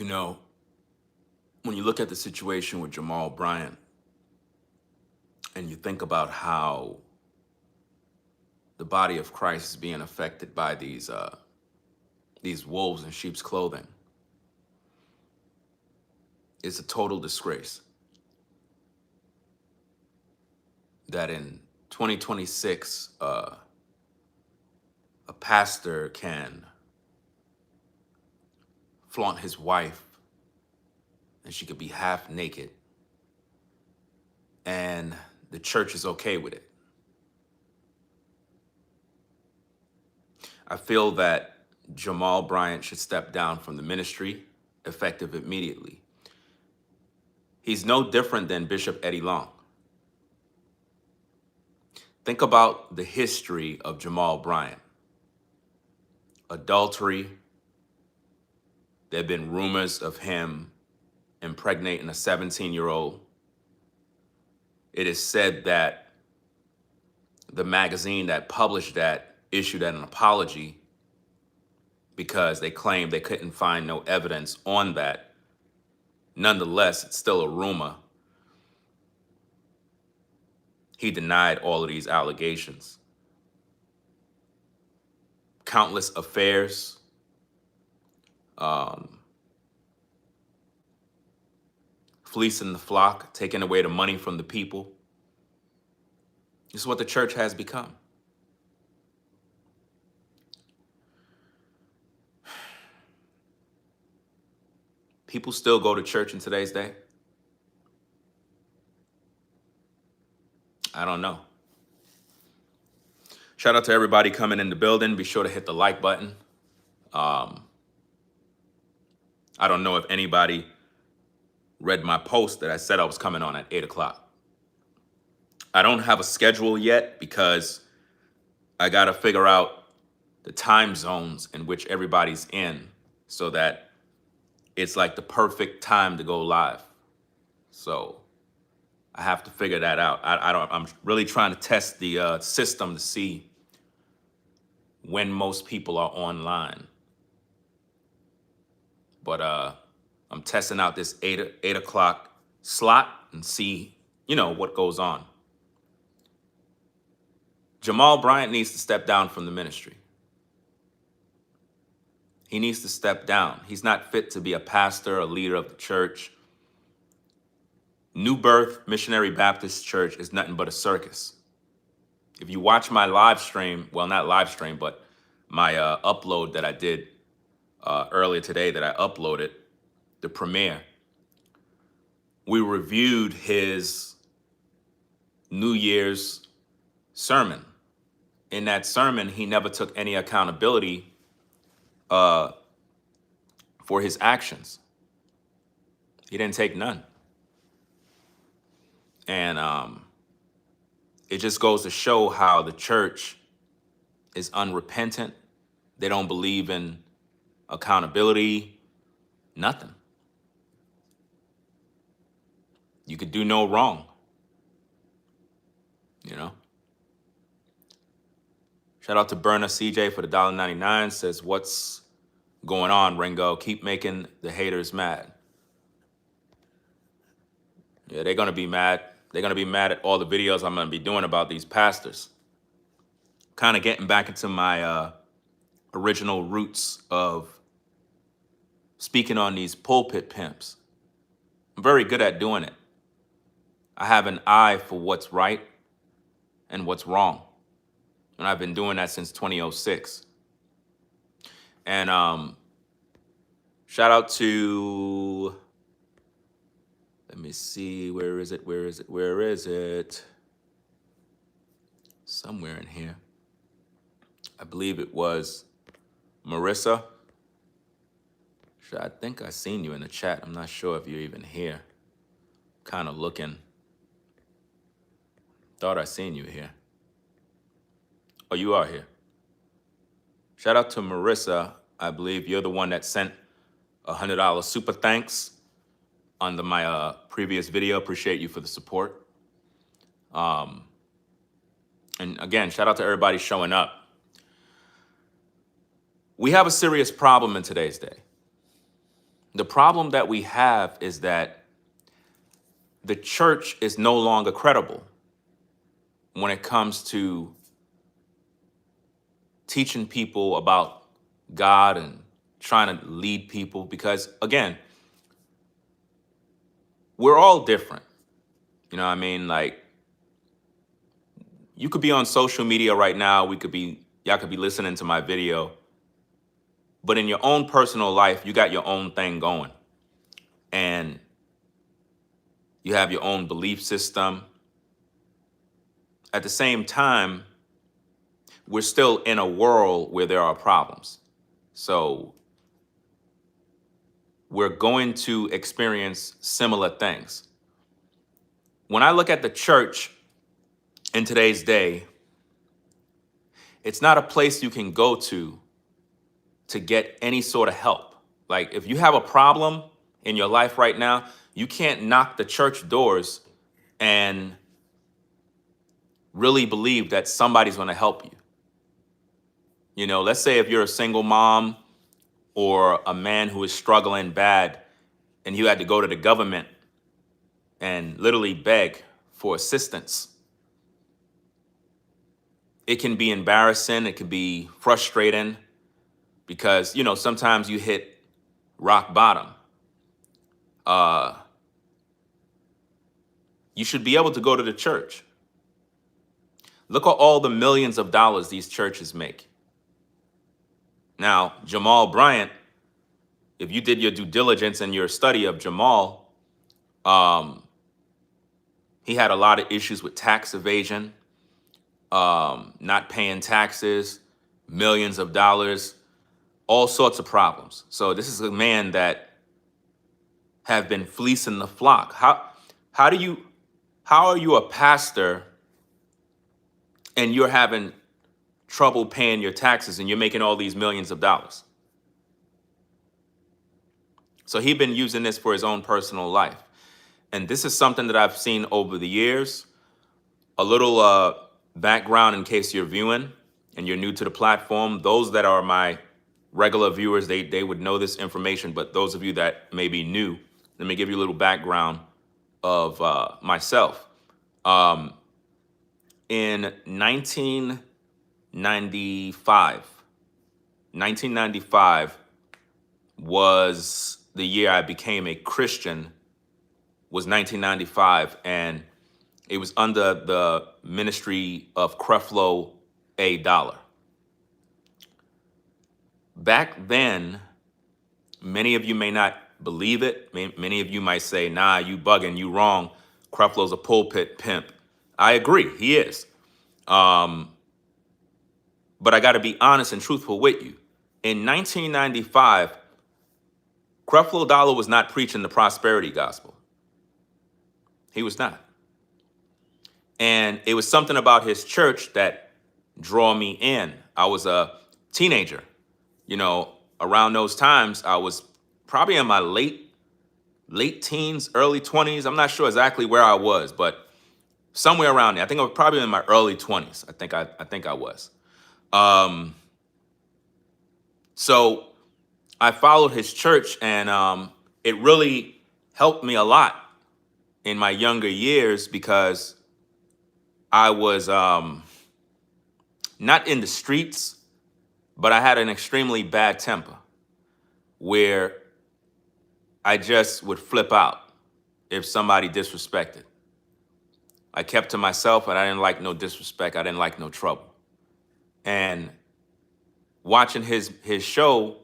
You know, when you look at the situation with Jamal Bryant and you think about how the body of Christ is being affected by these wolves in sheep's clothing, it's a total disgrace that in 2026, a pastor can flaunt his wife and she could be half naked and the church is okay with it. I feel that Jamal Bryant should step down from the ministry, effective immediately. He's no different than Bishop Eddie Long. Think about the history of Jamal Bryant. Adultery. There have been rumors of him impregnating a 17-year-old. It is said that the magazine that published that issued an apology because they claimed they couldn't find no evidence on that. Nonetheless, it's still a rumor. He denied all of these allegations. Countless affairs. Fleecing the flock, taking away the money from the people. This is what the church has become. People still go to church in today's day? I don't know. Shout out to everybody coming in the building. Be sure to hit the like button. I don't know if anybody read my post that I said I was coming on at 8 o'clock. I don't have a schedule yet because I got to figure out the time zones in which everybody's in so that it's like the perfect time to go live. So I have to figure that out. I'm really trying to test the system to see when most people are online. But I'm testing out this 8 o'clock slot and see, what goes on. Jamal Bryant needs to step down from the ministry. He needs to step down. He's not fit to be a pastor, a leader of the church. New Birth Missionary Baptist Church is nothing but a circus. If you watch my live stream, well, not live stream, but my upload that I did earlier today that I uploaded, the premiere, we reviewed his New Year's sermon. In that sermon, he never took any accountability for his actions. He didn't take none. And it just goes to show how the church is unrepentant. They don't believe in accountability, nothing. You could do no wrong, Shout out to Burner CJ for the $1.99. Says, what's going on, Ringo? Keep making the haters mad. Yeah, they're going to be mad. They're going to be mad at all the videos I'm going to be doing about these pastors. Kind of getting back into my original roots of speaking on these pulpit pimps. I'm very good at doing it. I have an eye for what's right and what's wrong. And I've been doing that since 2006. And shout out to, let me see, where is it? Somewhere in here. I believe it was Marissa. I think I seen you in the chat. I'm not sure if you're even here. Kind of looking. Thought I seen you here. Oh, you are here. Shout out to Marissa. I believe you're the one that sent $100 super thanks under my previous video. Appreciate you for the support. And again, shout out to everybody showing up. We have a serious problem in today's day. The problem that we have is that the church is no longer credible when it comes to teaching people about God and trying to lead people, because again, we're all different. You know what I mean? Like, you could be on social media right now, y'all could be listening to my video, but in your own personal life, you got your own thing going. And you have your own belief system. At the same time, we're still in a world where there are problems. So we're going to experience similar things. When I look at the church in today's day, it's not a place you can go to get any sort of help. Like, if you have a problem in your life right now, you can't knock the church doors and really believe that somebody's going to help you. You know, let's say if you're a single mom or a man who is struggling bad and you had to go to the government and literally beg for assistance. It can be embarrassing. It can be frustrating because, you know, sometimes you hit rock bottom. You should be able to go to the church. Look at all the millions of dollars these churches make. Now, Jamal Bryant, if you did your due diligence and your study of Jamal, he had a lot of issues with tax evasion, not paying taxes, millions of dollars, all sorts of problems. So this is a man that have been fleecing the flock. How are you a pastor and you're having trouble paying your taxes and you're making all these millions of dollars? So he's been using this for his own personal life. And this is something that I've seen over the years. A little background in case you're viewing and you're new to the platform. Those that are my regular viewers, they would know this information, but those of you that may be new, let me give you a little background of myself. In 1995 was the year I became a Christian, was 1995, and it was under the ministry of Creflo A. Dollar. Back then, many of you may not believe it. Many of you might say, nah, you bugging, you wrong. Creflo's a pulpit pimp. I agree, he is. But I got to be honest and truthful with you. In 1995, Creflo Dollar was not preaching the prosperity gospel. He was not. And it was something about his church that drew me in. I was a teenager. You know, around those times, I was probably in my late teens, early 20s. I'm not sure exactly where I was, but somewhere around there. I think I was probably in my early 20s. I think I was. So I followed his church, and it really helped me a lot in my younger years because I was not in the streets, but I had an extremely bad temper where I just would flip out if somebody disrespected. I kept to myself, and I didn't like no disrespect. I didn't like no trouble. And watching his show,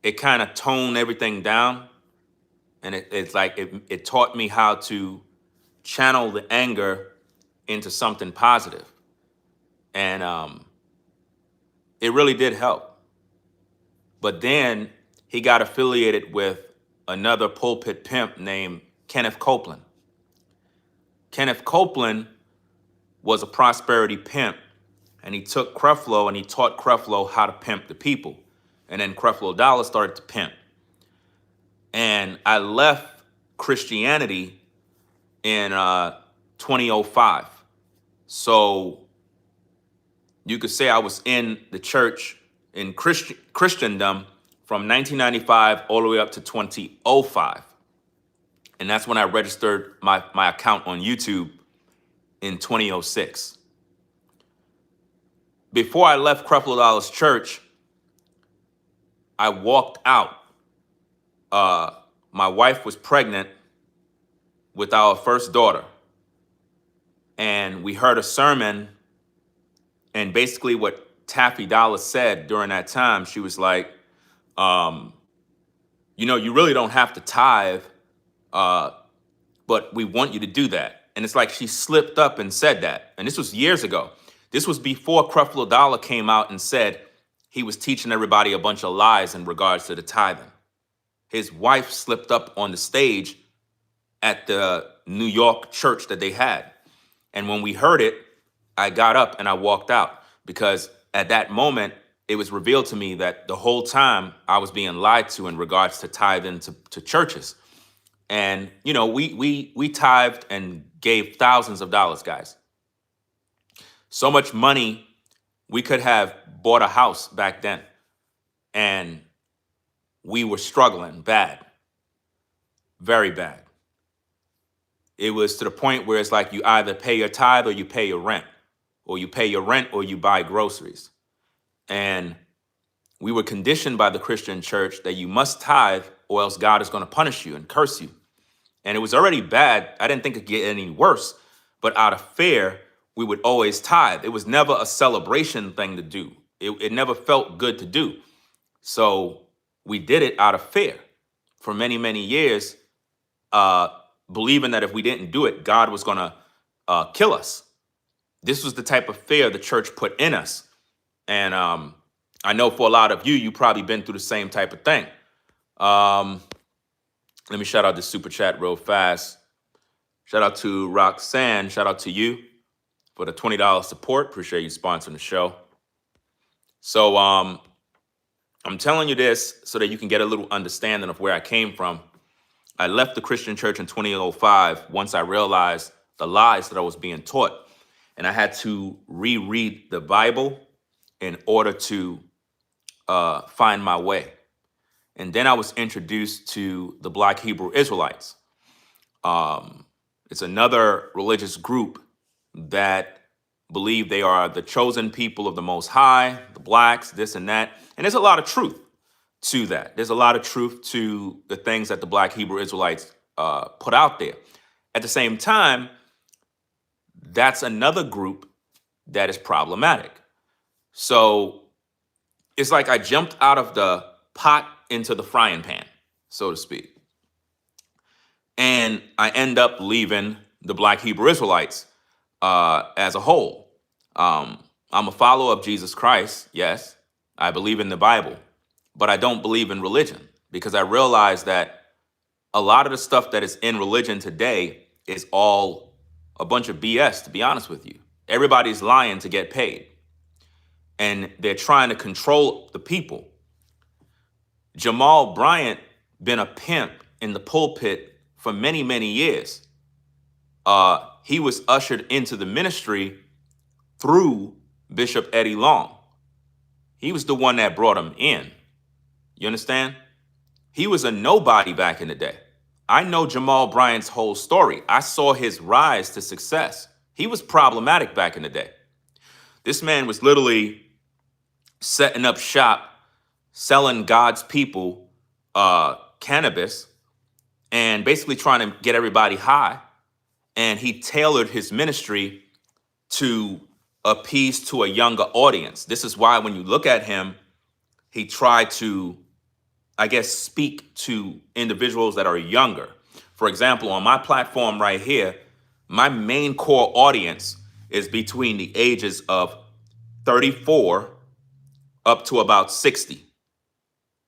it kind of toned everything down. And it's like it taught me how to channel the anger into something positive. And it really did help. But then he got affiliated with another pulpit pimp named Kenneth Copeland. Kenneth Copeland was a prosperity pimp, and he took Creflo and he taught Creflo how to pimp the people. And then Creflo Dollar started to pimp. And I left Christianity in 2005. So you could say I was in the church in Christendom from 1995 all the way up to 2005. And that's when I registered my account on YouTube in 2006. Before I left Creflo Dollar's church, I walked out. My wife was pregnant with our first daughter. And we heard a sermon, and basically what Taffy Dollar said during that time, she was like, you really don't have to tithe, but we want you to do that. And it's like she slipped up and said that. And this was years ago. This was before Creflo Dollar came out and said he was teaching everybody a bunch of lies in regards to the tithing. His wife slipped up on the stage at the New York church that they had. And when we heard it, I got up and I walked out, because at that moment, it was revealed to me that the whole time I was being lied to in regards to tithing to churches. And, we tithed and gave thousands of dollars, guys. So much money, we could have bought a house back then. And we were struggling bad, very bad. It was to the point where it's like you either pay your tithe or you pay your rent, or you pay your rent or you buy groceries. And we were conditioned by the Christian church that you must tithe or else God is going to punish you and curse you. And it was already bad. I didn't think it could get any worse, but out of fear, we would always tithe. It was never a celebration thing to do. It never felt good to do. So we did it out of fear for many, many years, believing that if we didn't do it, God was going to kill us. This was the type of fear the church put in us. And I know for a lot of you, you've probably been through the same type of thing. Let me shout out this super chat real fast. Shout out to Roxanne. Shout out to you for the $20 support. Appreciate you sponsoring the show. So I'm telling you this so that you can get a little understanding of where I came from. I left the Christian church in 2005 once I realized the lies that I was being taught. And I had to reread the Bible in order to find my way. And then I was introduced to the Black Hebrew Israelites. It's another religious group that believe they are the chosen people of the Most High, the blacks, this and that. And there's a lot of truth to that. There's a lot of truth to the things that the Black Hebrew Israelites put out there. At the same time, that's another group that is problematic. So it's like I jumped out of the pot into the frying pan, so to speak. And I end up leaving the Black Hebrew Israelites as a whole. I'm a follower of Jesus Christ, yes. I believe in the Bible, but I don't believe in religion, because I realize that a lot of the stuff that is in religion today is all a bunch of BS, to be honest with you. Everybody's lying to get paid, and they're trying to control the people. Jamal Bryant been a pimp in the pulpit for many, many years. He was ushered into the ministry through Bishop Eddie Long. He was the one that brought him in. You understand? He was a nobody back in the day. I know Jamal Bryant's whole story. I saw his rise to success. He was problematic back in the day. This man was literally setting up shop, selling God's people cannabis, and basically trying to get everybody high. And he tailored his ministry to appease to a younger audience. This is why when you look at him, he tried to, I guess, speak to individuals that are younger. For example, on my platform right here, my main core audience is between the ages of 34 up to about 60.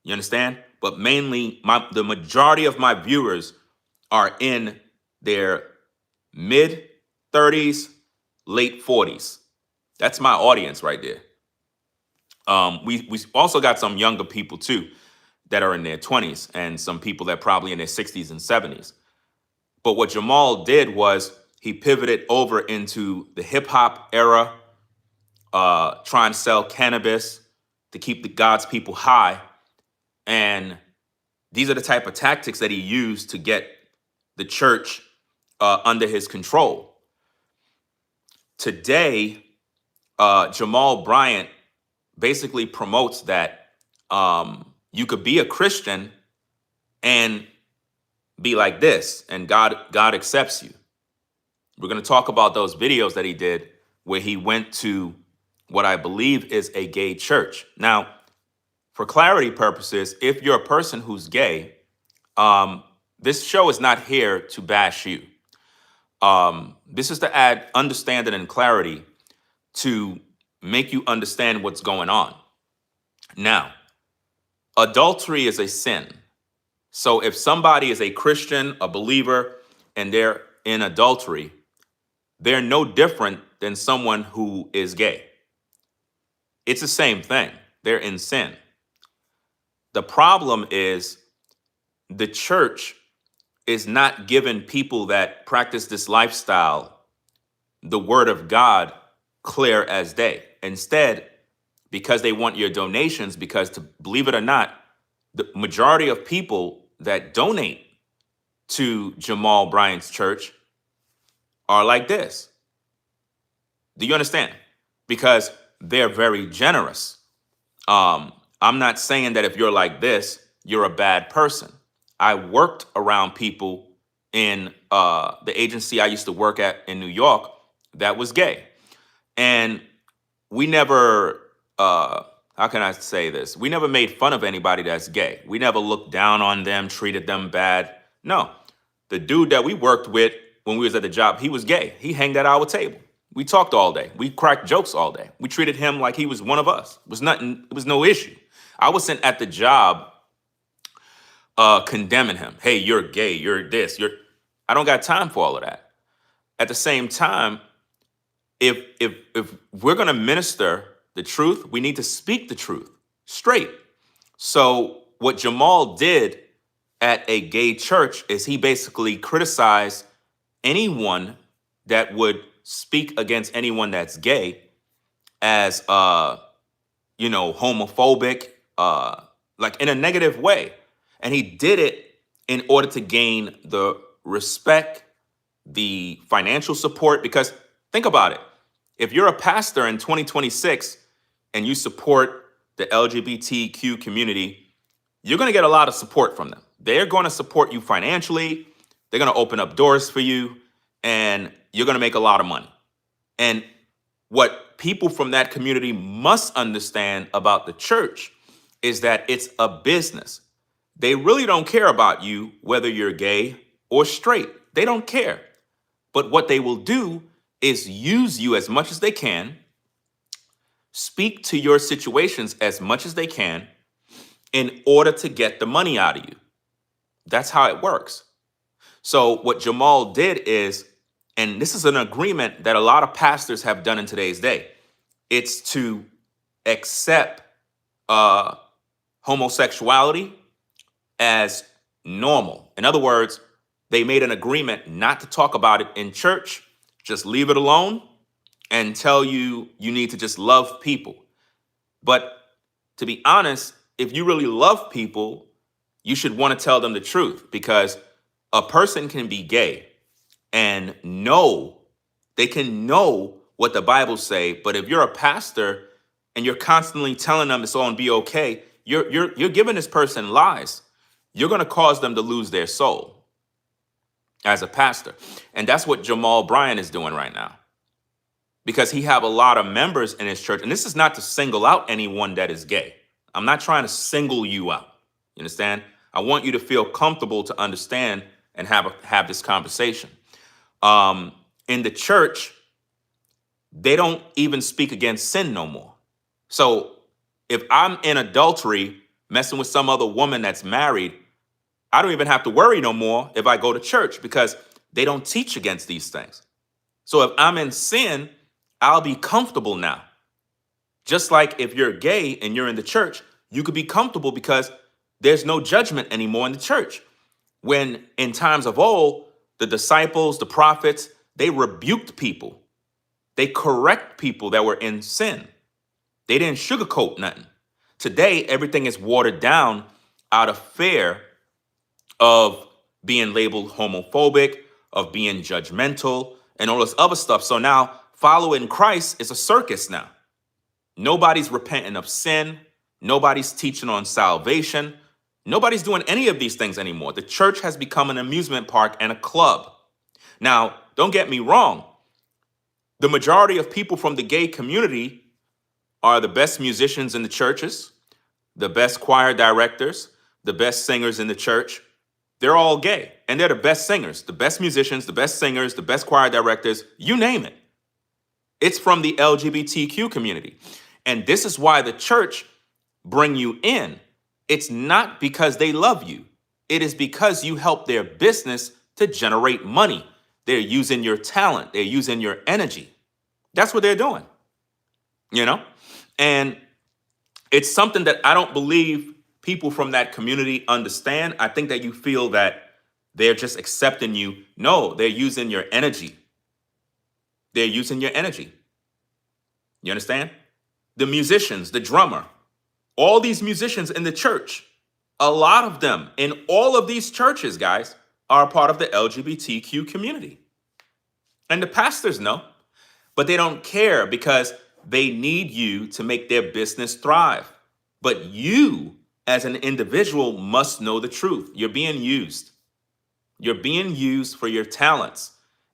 You understand? But mainly, the majority of my viewers are in their mid 30s, late 40s. That's my audience right there. We also got some younger people too that are in their 20s, and some people that probably in their 60s and 70s. But what Jamal did was he pivoted over into the hip hop era, trying to sell cannabis to keep the God's people high. And these are the type of tactics that he used to get the church under his control. Today, Jamal Bryant basically promotes that you could be a Christian and be like this, and God accepts you. We're going to talk about those videos that he did where he went to what I believe is a gay church. Now, for clarity purposes, if you're a person who's gay, this show is not here to bash you. This is to add understanding and clarity to make you understand what's going on. Now, adultery is a sin. So if somebody is a Christian, a believer, and they're in adultery, they're no different than someone who is gay. It's the same thing. They're in sin. The problem is the church is not giving people that practice this lifestyle the word of God clear as day. Instead, because they want your donations, because to believe it or not, the majority of people that donate to Jamal Bryant's church are like this. Do you understand? Because they're very generous. I'm not saying that if you're like this, you're a bad person. I worked around people in the agency I used to work at in New York that was gay. And we never, how can I say this? We never made fun of anybody that's gay. We never looked down on them, treated them bad. No, the dude that we worked with when we was at the job, he was gay. He hanged at our table. We talked all day. We cracked jokes all day. We treated him like he was one of us. It was nothing. It was no issue. I wasn't at the job condemning him. Hey, you're gay. You're this. I don't got time for all of that. At the same time, if we're going to minister the truth, we need to speak the truth straight. So what Jamal did at a gay church is he basically criticized anyone that would speak against anyone that's gay as homophobic, like in a negative way. And he did it in order to gain the respect, the financial support, because think about it. If you're a pastor in 2026 and you support the LGBTQ community, you're going to get a lot of support from them. They're going to support you financially. They're going to open up doors for you, and you're going to make a lot of money. And what people from that community must understand about the church is that it's a business. They really don't care about you, whether you're gay or straight. They don't care. But what they will do is use you as much as they can, speak to your situations as much as they can in order to get the money out of you. That's how it works. So what Jamal did is, and this is an agreement that a lot of pastors have done in today's day, it's to accept homosexuality as normal. In other words, they made an agreement not to talk about it in church, just leave it alone and tell you need to just love people. But to be honest, if you really love people, you should want to tell them the truth, because a person can be gay and they can know what the Bible say, but if you're a pastor and you're constantly telling them it's all gonna be okay, you're giving this person lies. You're gonna cause them to lose their soul as a pastor. And that's what Jamal Bryant is doing right now, because he have a lot of members in his church. And this is not to single out anyone that is gay. I'm not trying to single you out. You understand? I want you to feel comfortable to understand and have this conversation. In the church, they don't even speak against sin no more. So if I'm in adultery, messing with some other woman that's married, I don't even have to worry no more if I go to church, because they don't teach against these things. So if I'm in sin, I'll be comfortable now. Just like if you're gay and you're in the church, you could be comfortable because there's no judgment anymore in the church. When in times of old, the disciples, the prophets, they rebuked people. They correct people that were in sin. They didn't sugarcoat nothing. Today, everything is watered down out of fear of being labeled homophobic, of being judgmental, and all this other stuff. So now following Christ is a circus now. Nobody's repenting of sin. Nobody's teaching on salvation. Nobody's doing any of these things anymore. The church has become an amusement park and a club. Now, don't get me wrong. The majority of people from the gay community are the best musicians in the churches, the best choir directors, the best singers in the church. They're all gay, and they're the best singers, the best musicians, the best singers, the best choir directors, you name it. It's from the LGBTQ community. And this is why the church bring you in. It's not because they love you. It is because you help their business to generate money. They're using your talent. They're using your energy. That's what they're doing, you know? And it's something that I don't believe people from that community understand. I think that you feel that they're just accepting you. No, they're using your energy. They're using your energy. You understand? The musicians, the drummer, all these musicians in the church, a lot of them in all of these churches, guys, are a part of the LGBTQ community. And the pastors know, but they don't care because they need you to make their business thrive. But you, as an individual, must know the truth. You're being used. You're being used for your talents.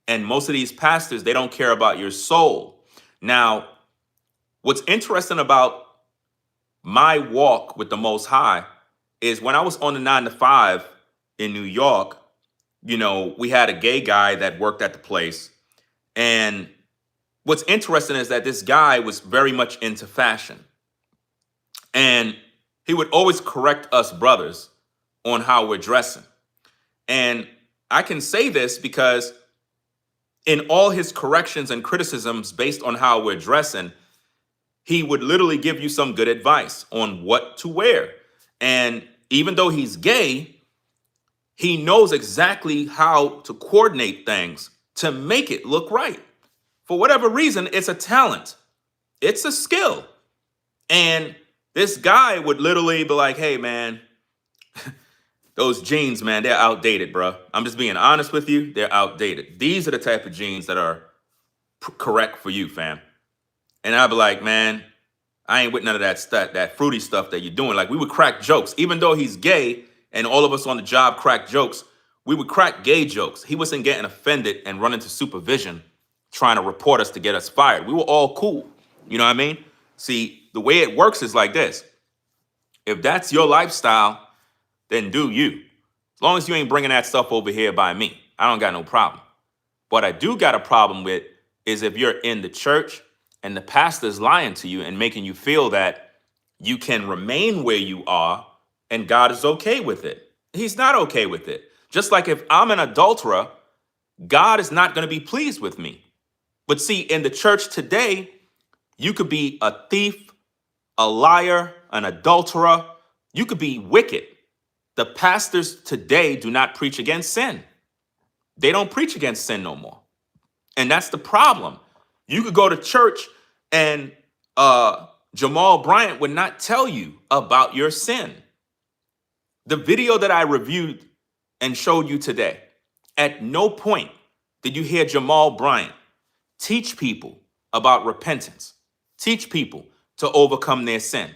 And most of these pastors, they don't care about your soul. Now, what's interesting about my walk with the Most High is when I was on the 9 to 5 in New York, you know, we had a gay guy that worked at the place. And what's interesting is that this guy was very much into fashion. And he would always correct us brothers on how we're dressing. And I can say this because in all his corrections and criticisms based on how we're dressing, he would literally give you some good advice on what to wear. And even though he's gay, he knows exactly how to coordinate things to make it look right. For whatever reason, it's a talent. It's a skill. And this guy would literally be like, hey, man, those jeans, man, they're outdated, bro. I'm just being honest with you. They're outdated. These are the type of jeans that are correct for you, fam. And I'd be like, man, I ain't with none of that stuff, that fruity stuff that you're doing. Like, we would crack jokes. Even though he's gay and all of us on the job crack jokes, we would crack gay jokes. He wasn't getting offended and running to supervision trying to report us to get us fired. We were all cool. You know what I mean? See, the way it works is like this. If that's your lifestyle, then do you. As long as you ain't bringing that stuff over here by me, I don't got no problem. What I do got a problem with is if you're in the church and the pastor's lying to you and making you feel that you can remain where you are and God is okay with it. He's not okay with it. Just like if I'm an adulterer, God is not going to be pleased with me. But see, in the church today, you could be a thief, a liar, an adulterer. You could be wicked. The pastors today do not preach against sin. They don't preach against sin no more. And that's the problem. You could go to church and Jamal Bryant would not tell you about your sin. The video that I reviewed and showed you today, at no point did you hear Jamal Bryant teach people about repentance, teach people to overcome their sin,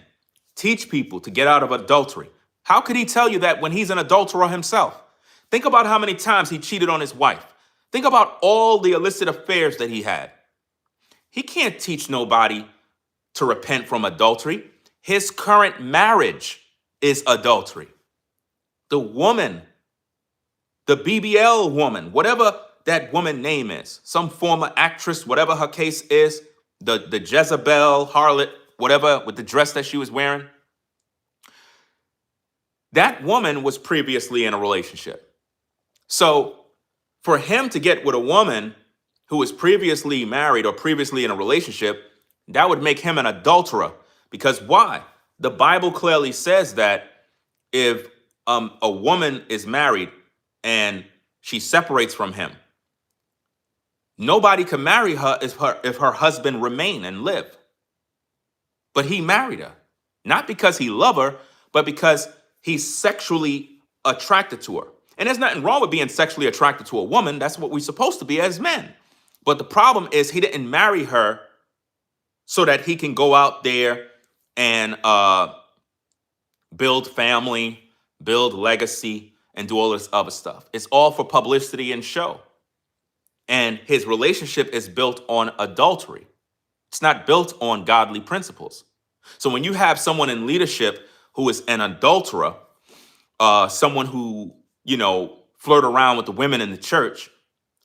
teach people to get out of adultery. How could he tell you that when he's an adulterer himself? Think about how many times he cheated on his wife. Think about all the illicit affairs that he had. He can't teach nobody to repent from adultery. His current marriage is adultery. The woman, the BBL woman, whatever that woman name is, some former actress, whatever her case is, the Jezebel, harlot, whatever, with the dress that she was wearing, that woman was previously in a relationship. So for him to get with a woman who was previously married or previously in a relationship, that would make him an adulterer. Because why? The Bible clearly says that if a woman is married and she separates from him, nobody can marry her if her husband remain and live. But he married her, not because he loved her, but because he's sexually attracted to her. And there's nothing wrong with being sexually attracted to a woman. That's what we're supposed to be as men. But the problem is he didn't marry her so that he can go out there and build family, build legacy, and do all this other stuff. It's all for publicity and show. And his relationship is built on adultery. It's not built on godly principles. So when you have someone in leadership who is an adulterer, someone who, flirt around with the women in the church,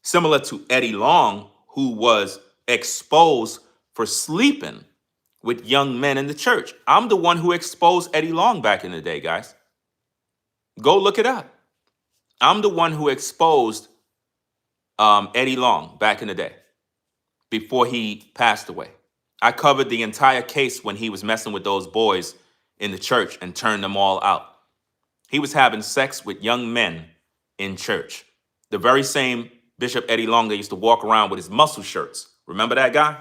similar to Eddie Long, who was exposed for sleeping with young men in the church. I'm the one who exposed Eddie Long back in the day, guys. Go look it up. I'm the one who exposed Eddie Long back in the day before he passed away. I covered the entire case when he was messing with those boys in the church and turned them all out. He was having sex with young men in church. The very same Bishop Eddie Long that used to walk around with his muscle shirts. Remember that guy?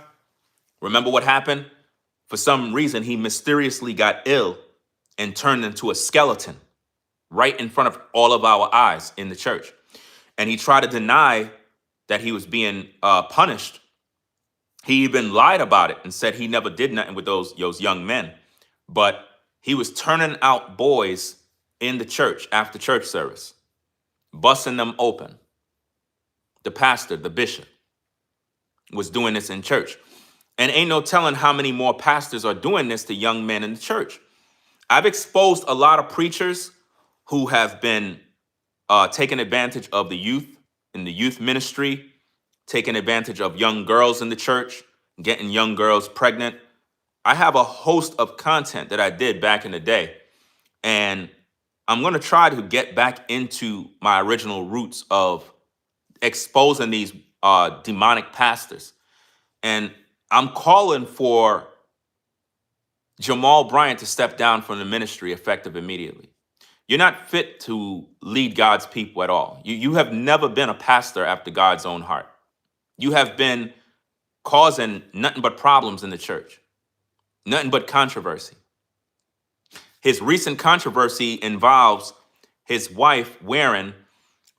Remember what happened? For some reason, he mysteriously got ill and turned into a skeleton right in front of all of our eyes in the church. And he tried to deny that he was being punished. He even lied about it and said he never did nothing with those young men. But he was turning out boys in the church after church service, busting them open. The pastor, the bishop, was doing this in church. And ain't no telling how many more pastors are doing this to young men in the church. I've exposed a lot of preachers who have been taking advantage of the youth in the youth ministry, taking advantage of young girls in the church, getting young girls pregnant. I have a host of content that I did back in the day. And I'm going to try to get back into my original roots of exposing these demonic pastors. And I'm calling for Jamal Bryant to step down from the ministry effective immediately. You're not fit to lead God's people at all. You have never been a pastor after God's own heart. You have been causing nothing but problems in the church, nothing but controversy. His recent controversy involves his wife wearing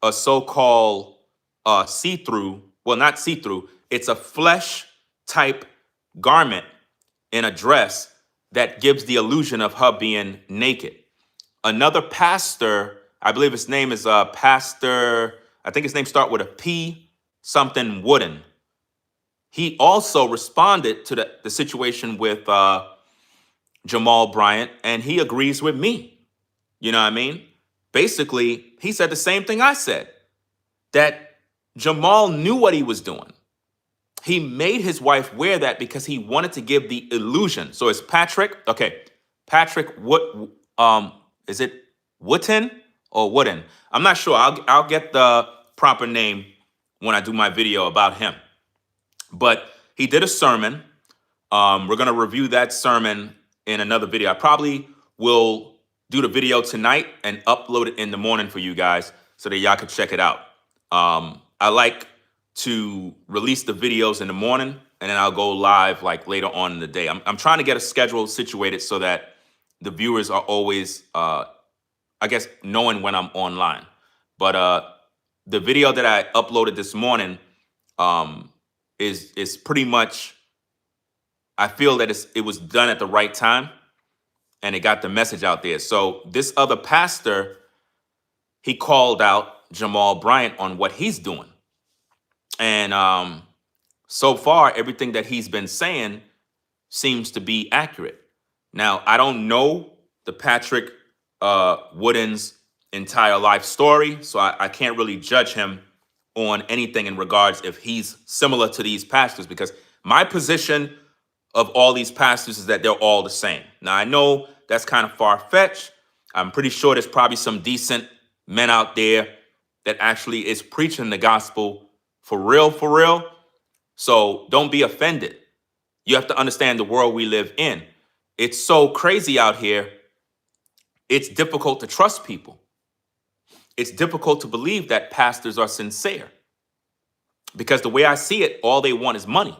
a so-called see-through, well, not see-through, it's a flesh type garment in a dress that gives the illusion of her being naked. Another pastor, I believe his name is Pastor, I think his name starts with a P, something Wooden. He also responded to the situation with Jamal Bryant, and he agrees with me. You know what I mean? Basically, he said the same thing I said, that Jamal knew what he was doing. He made his wife wear that because he wanted to give the illusion. So it's Patrick. Okay, Patrick. Is it Wooten or Wooden? I'm not sure. I'll get the proper name when I do my video about him. But he did a sermon. We're gonna review that sermon in another video. I probably will do the video tonight and upload it in the morning for you guys so that y'all can check it out. I like to release the videos in the morning and then I'll go live like later on in the day. I'm trying to get a schedule situated so that the viewers are always, I guess, knowing when I'm online. But the video that I uploaded this morning is pretty much, I feel that it was done at the right time and it got the message out there. So this other pastor, he called out Jamal Bryant on what he's doing. And so far, everything that he's been saying seems to be accurate. Now, I don't know the Patrick Wooden's entire life story, so I can't really judge him on anything in regards if he's similar to these pastors, because my position of all these pastors is that they're all the same. Now, I know that's kind of far-fetched. I'm pretty sure there's probably some decent men out there that actually is preaching the gospel for real. So don't be offended. You have to understand the world we live in. It's so crazy out here. It's difficult to trust people. It's difficult to believe that pastors are sincere. Because the way I see it, all they want is money.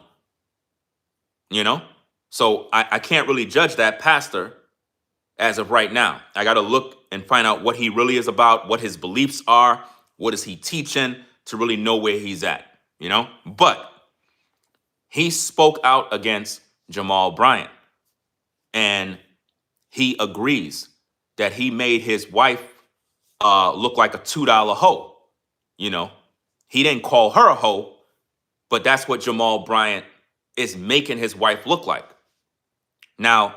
You know? So I can't really judge that pastor as of right now. I got to look and find out what he really is about, what his beliefs are, what is he teaching, to really know where he's at, you know? But he spoke out against Jamal Bryant, and he agrees that he made his wife look like a $2 hoe. You know, he didn't call her a hoe, but that's what Jamal Bryant is making his wife look like. Now,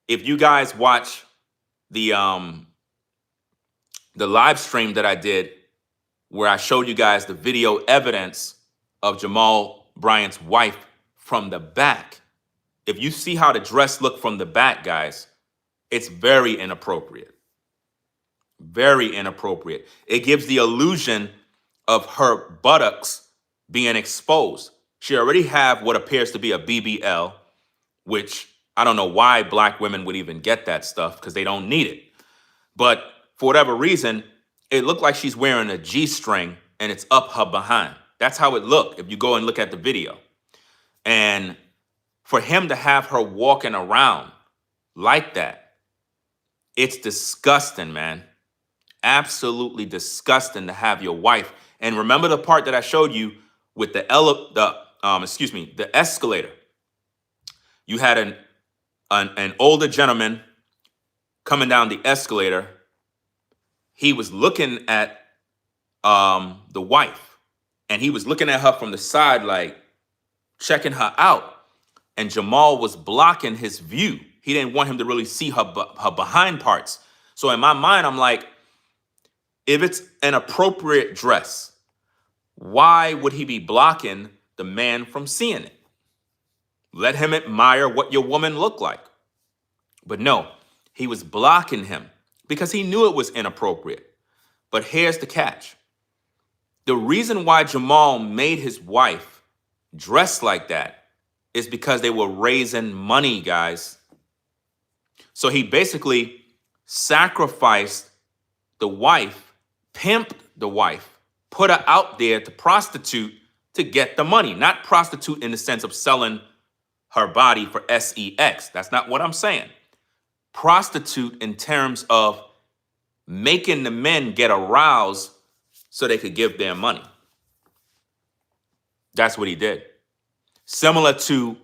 if you guys watch the live stream that I did, where I showed you guys the video evidence of Jamal Bryant's wife from the back, if you see how the dress looked from the back, guys, it's very inappropriate. Very inappropriate. It gives the illusion of her buttocks being exposed. She already have what appears to be a BBL, which I don't know why black women would even get that stuff, because they don't need it. But for whatever reason, it looked like she's wearing a G-string and it's up her behind. That's how it looked if you go and look at the video. And for him to have her walking around like that, it's disgusting, man. Absolutely disgusting to have your wife. And remember the part that I showed you with the escalator. You had an older gentleman coming down the escalator. He was looking at the wife, and he was looking at her from the side, like checking her out. And Jamal was blocking his view. He didn't want him to really see her behind parts. So in my mind, I'm like, if it's an appropriate dress, why would he be blocking the man from seeing it? Let him admire what your woman looked like. But no, he was blocking him because he knew it was inappropriate. But here's the catch. The reason why Jamal made his wife dress like that is because they were raising money, guys. So he basically sacrificed the wife, pimped the wife, put her out there to prostitute to get the money. Not prostitute in the sense of selling her body for sex. That's not what I'm saying. Prostitute in terms of making the men get aroused so they could give their money. That's what he did. Similar to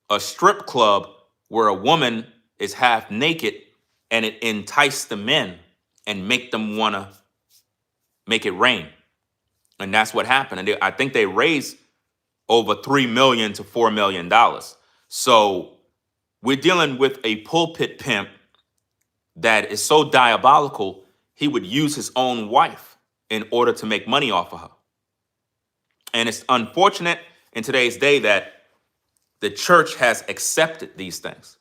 a strip club where a woman is half naked and it enticed the men and make them want to make it rain. And that's what happened. And I think they raised over $3 million to $4 million. So we're dealing with a pulpit pimp that is so diabolical, he would use his own wife in order to make money off of her. And it's unfortunate in today's day that the church has accepted these things.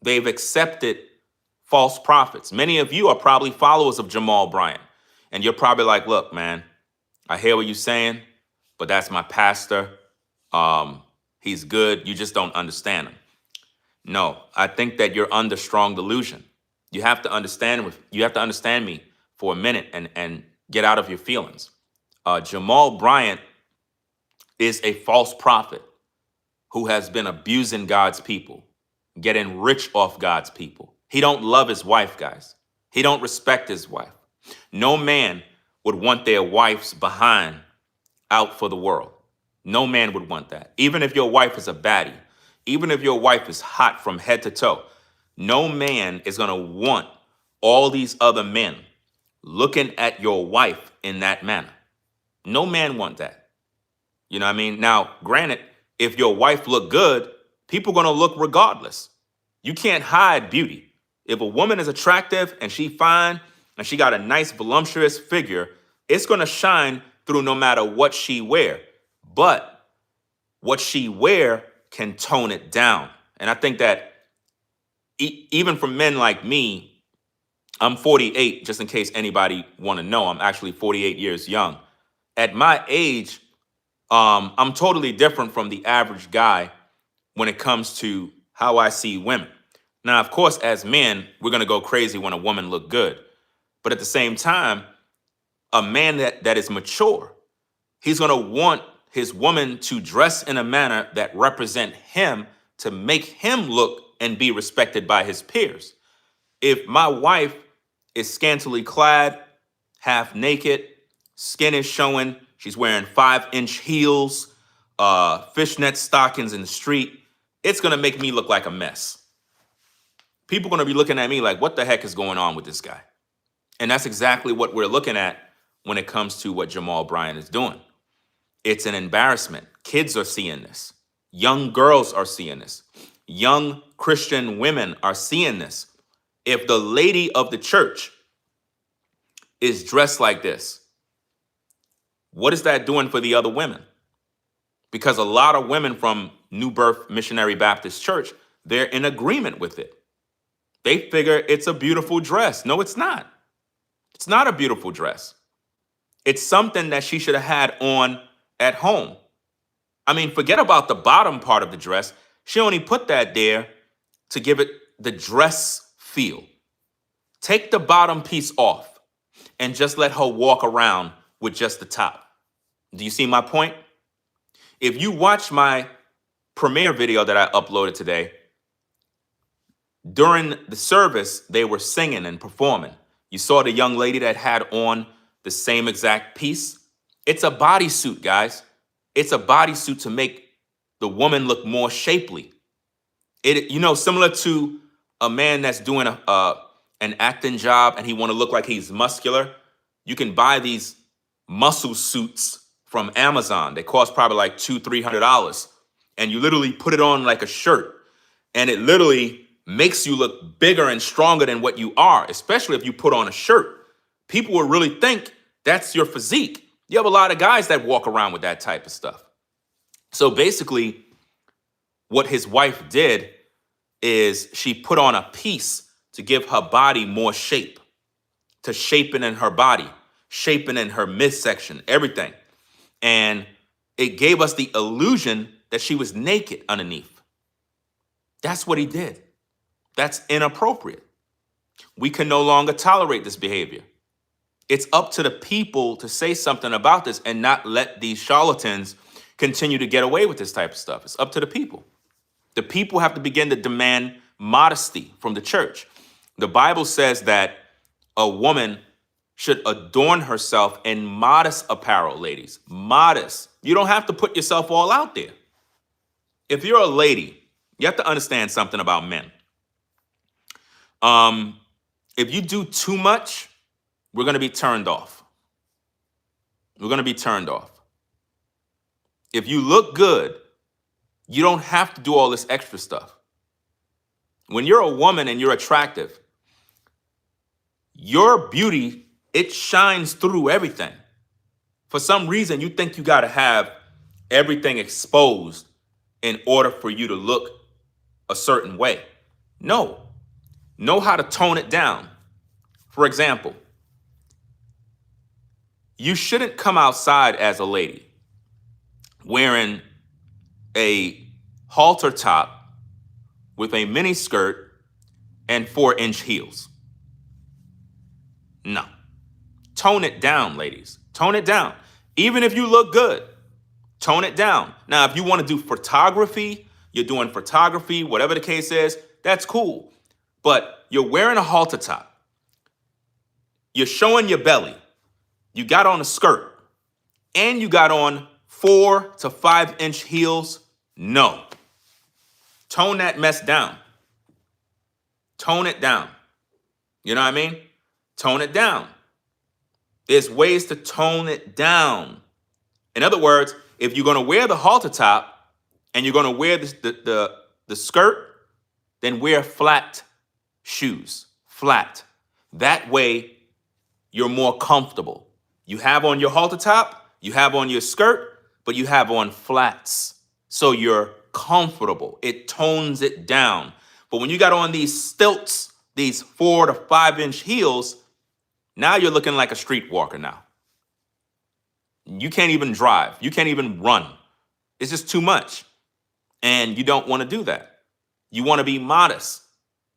They've accepted false prophets. Many of you are probably followers of Jamal Bryant. And you're probably like, look, man, I hear what you're saying, but that's my pastor. He's good. You just don't understand him. No, I think that you're under strong delusion. You have to understand me for a minute and get out of your feelings. Jamal Bryant is a false prophet who has been abusing God's people, getting rich off God's people. He don't love his wife, guys. He don't respect his wife. No man would want their wife's behind out for the world. No man would want that. Even if your wife is a baddie, even if your wife is hot from head to toe, no man is going to want all these other men looking at your wife in that manner. No man want that. You know what I mean? Now, granted, if your wife look good, people are going to look regardless. You can't hide beauty. If a woman is attractive and she fine and she got a nice voluptuous figure, it's going to shine through no matter what she wear. But what she wear can tone it down. And I think that even for men like me, I'm 48, just in case anybody want to know, I'm actually 48 years young. At my age, I'm totally different from the average guy when it comes to how I see women. Now, of course, as men, we're going to go crazy when a woman look good. But at the same time, a man that is mature, he's going to want his woman to dress in a manner that represent him to make him look and be respected by his peers. If my wife is scantily clad, half naked, skin is showing. She's wearing 5-inch heels, fishnet stockings in the street. It's going to make me look like a mess. People are going to be looking at me like, what the heck is going on with this guy? And that's exactly what we're looking at when it comes to what Jamal Bryant is doing. It's an embarrassment. Kids are seeing this. Young girls are seeing this. Young Christian women are seeing this. If the lady of the church is dressed like this, what is that doing for the other women? Because a lot of women from New Birth Missionary Baptist Church, they're in agreement with it. They figure it's a beautiful dress. No, it's not. It's not a beautiful dress. It's something that she should have had on at home. I mean, forget about the bottom part of the dress. She only put that there to give it the dress feel. Take the bottom piece off and just let her walk around with just the top. Do you see my point? If you watch my premiere video that I uploaded today, during the service, they were singing and performing. You saw the young lady that had on the same exact piece. It's a bodysuit, guys. It's a bodysuit to make the woman look more shapely. Similar to a man that's doing an acting job and he want to look like he's muscular. You can buy these muscle suits from Amazon. They cost probably like $200-300. And you literally put it on like a shirt. And it literally makes you look bigger and stronger than what you are, especially if you put on a shirt. People will really think that's your physique. You have a lot of guys that walk around with that type of stuff. So basically, what his wife did is she put on a piece to give her body more shape, to shapen in her body, shaping in her midsection, everything. And it gave us the illusion that she was naked underneath. That's what he did. That's inappropriate. We can no longer tolerate this behavior. It's up to the people to say something about this and not let these charlatans continue to get away with this type of stuff. It's up to the people. The people have to begin to demand modesty from the church. The Bible says that a woman should adorn herself in modest apparel, ladies. Modest. You don't have to put yourself all out there. If you're a lady, you have to understand something about men. If you do too much, we're going to be turned off. We're going to be turned off. If you look good, you don't have to do all this extra stuff. When you're a woman and you're attractive, your beauty, it shines through everything. For some reason, you think you got to have everything exposed in order for you to look a certain way. No. Know how to tone it down. For example, you shouldn't come outside as a lady wearing a halter top with a mini skirt and 4-inch heels. No. Tone it down, ladies. Tone it down. Even if you look good, tone it down. Now, if you want to do photography, you're doing photography, whatever the case is, that's cool. But you're wearing a halter top. You're showing your belly. You got on a skirt. And you got on 4 to 5-inch heels. No. Tone that mess down. Tone it down. You know what I mean? Tone it down. There's ways to tone it down. In other words, if you're going to wear the halter top and you're going to wear the skirt, then wear flat shoes. Flat. That way, you're more comfortable. You have on your halter top, you have on your skirt, but you have on flats. So you're comfortable. It tones it down. But when you got on these stilts, these 4 to 5-inch heels, now you're looking like a streetwalker now. You can't even drive. You can't even run. It's just too much. And you don't want to do that. You want to be modest.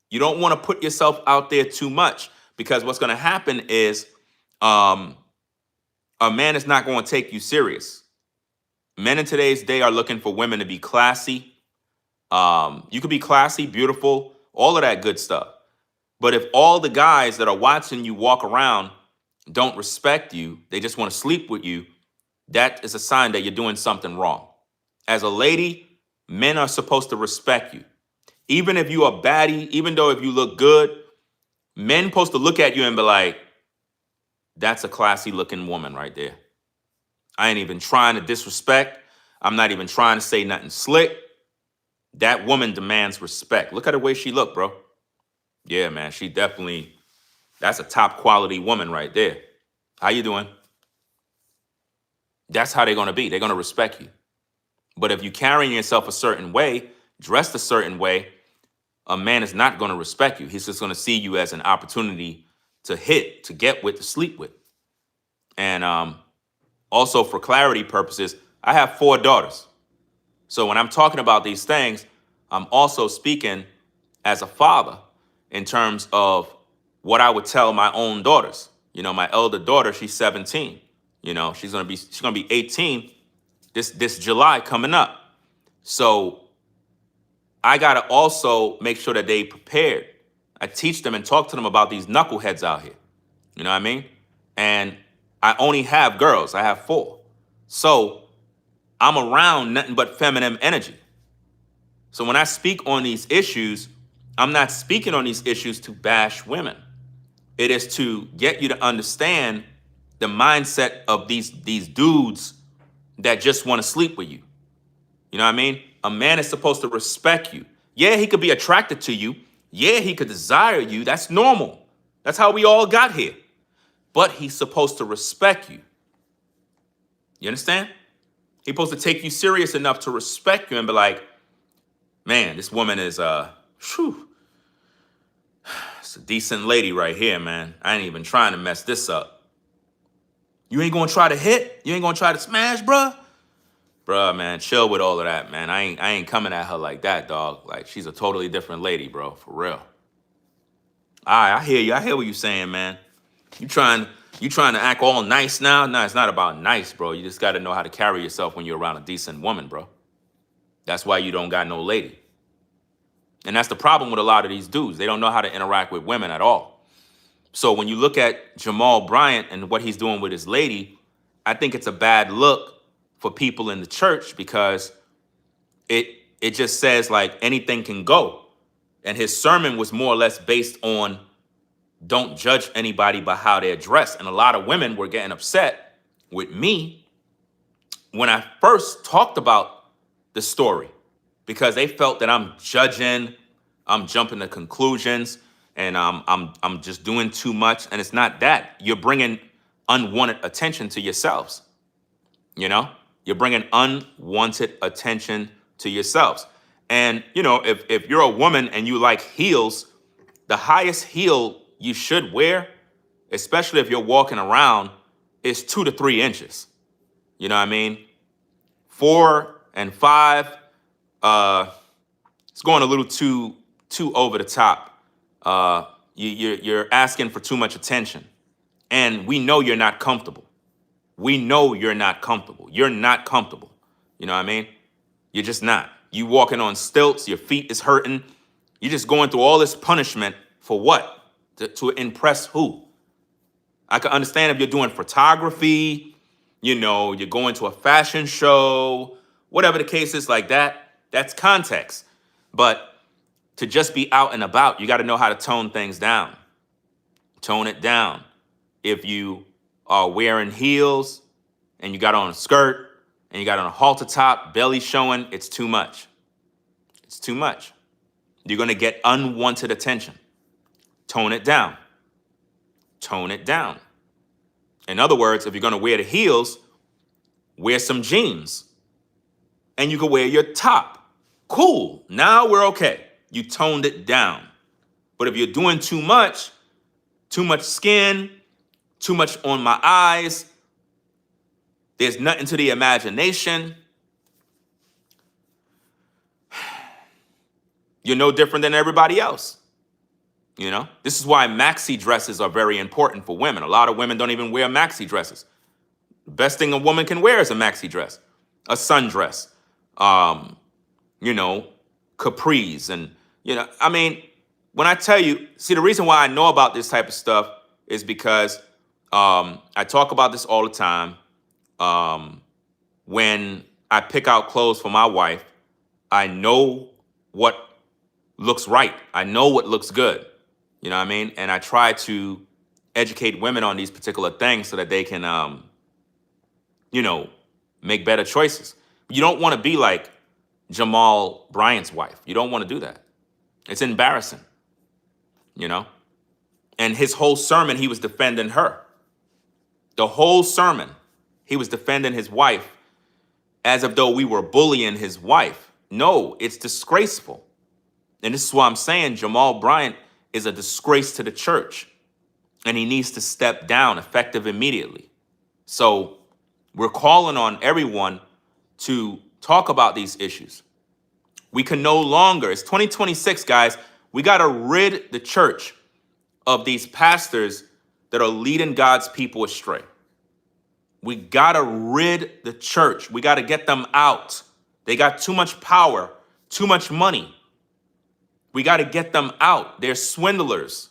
You don't want to put yourself out there too much, because what's going to happen is a man is not going to take you serious. Men in today's day are looking for women to be classy. You could be classy, beautiful, all of that good stuff. But if all the guys that are watching you walk around don't respect you, they just want to sleep with you, that is a sign that you're doing something wrong. As a lady, men are supposed to respect you. Even if you are baddie, even though if you look good, men supposed to look at you and be like, that's a classy looking woman right there. I ain't even trying to disrespect. I'm not even trying to say nothing slick. That woman demands respect. Look at the way she look, bro. Yeah, man, she definitely, that's a top quality woman right there. How you doing? That's how they're going to be. They're going to respect you. But if you carrying yourself a certain way, dressed a certain way, a man is not going to respect you. He's just going to see you as an opportunity to hit, to get with, to sleep with. And also for clarity purposes, I have 4 daughters. So when I'm talking about these things, I'm also speaking as a father in terms of what I would tell my own daughters. You know, my elder daughter, she's 17. You know, she's gonna be 18 this July coming up. So I gotta also make sure that they prepared. I teach them and talk to them about these knuckleheads out here. You know what I mean? And I only have girls. I have 4. So I'm around nothing but feminine energy. So when I speak on these issues, I'm not speaking on these issues to bash women. It is to get you to understand the mindset of these dudes that just want to sleep with you. You know what I mean? A man is supposed to respect you. Yeah, he could be attracted to you. Yeah, he could desire you. That's normal. That's how we all got here. But he's supposed to respect you. You understand? He's supposed to take you serious enough to respect you and be like, man, this woman is, it's a decent lady right here, man. I ain't even trying to mess this up. You ain't gonna try to hit? You ain't gonna try to smash, bruh? Bruh, man, chill with all of that, man. I ain't coming at her like that, dog. Like, she's a totally different lady, bro, for real. All right, I hear you. I hear what you're saying, man. You trying to act all nice now? No, it's not about nice, bro. You just got to know how to carry yourself when you're around a decent woman, bro. That's why you don't got no lady. And that's the problem with a lot of these dudes. They don't know how to interact with women at all. So when you look at Jamal Bryant and what he's doing with his lady, I think it's a bad look for people in the church because it just says like anything can go. And his sermon was more or less based on don't judge anybody by how they're dressed. And a lot of women were getting upset with me when I first talked about the story because they felt that I'm judging, I'm jumping to conclusions, and I'm just doing too much. And it's not that. You're bringing unwanted attention to yourselves. You know, you're bringing unwanted attention to yourselves. And, you know, if you're a woman and you like heels, the highest heel you should wear, especially if you're walking around, is 2 to 3 inches. You know what I mean? 4 and 5, it's going a little too over the top. You're asking for too much attention. And we know you're not comfortable. We know you're not comfortable. You're not comfortable. You know what I mean? You're just not. You walking on stilts, your feet is hurting. You're just going through all this punishment for what? To impress who? I can understand if you're doing photography, you know, you're going to a fashion show, whatever the case is like that, that's context. But to just be out and about, you got to know how to tone things down. Tone it down. If you are wearing heels and you got on a skirt and you got on a halter top, belly showing, it's too much. It's too much. You're going to get unwanted attention. Tone it down. Tone it down. In other words, if you're going to wear the heels, wear some jeans. And you can wear your top. Cool. Now we're okay. You toned it down. But if you're doing too much skin, too much on my eyes, there's nothing to the imagination, you're no different than everybody else. You know, this is why maxi dresses are very important for women. A lot of women don't even wear maxi dresses. The best thing a woman can wear is a maxi dress, a sundress, you know, capris. And, you know, I mean, when I tell you, see, the reason why I know about this type of stuff is because I talk about this all the time. When I pick out clothes for my wife, I know what looks right. I know what looks good. You know what I mean? And I try to educate women on these particular things so that they can, you know, make better choices. You don't want to be like Jamal Bryant's wife. You don't want to do that. It's embarrassing, you know? And his whole sermon, he was defending her. The whole sermon, he was defending his wife as if though we were bullying his wife. No, it's disgraceful. And this is why I'm saying Jamal Bryant is a disgrace to the church. And he needs to step down effective immediately. So we're calling on everyone to talk about these issues. We can no longer, it's 2026, guys. We got to rid the church of these pastors that are leading God's people astray. We got to rid the church. We got to get them out. They got too much power, too much money. We got to get them out. They're swindlers.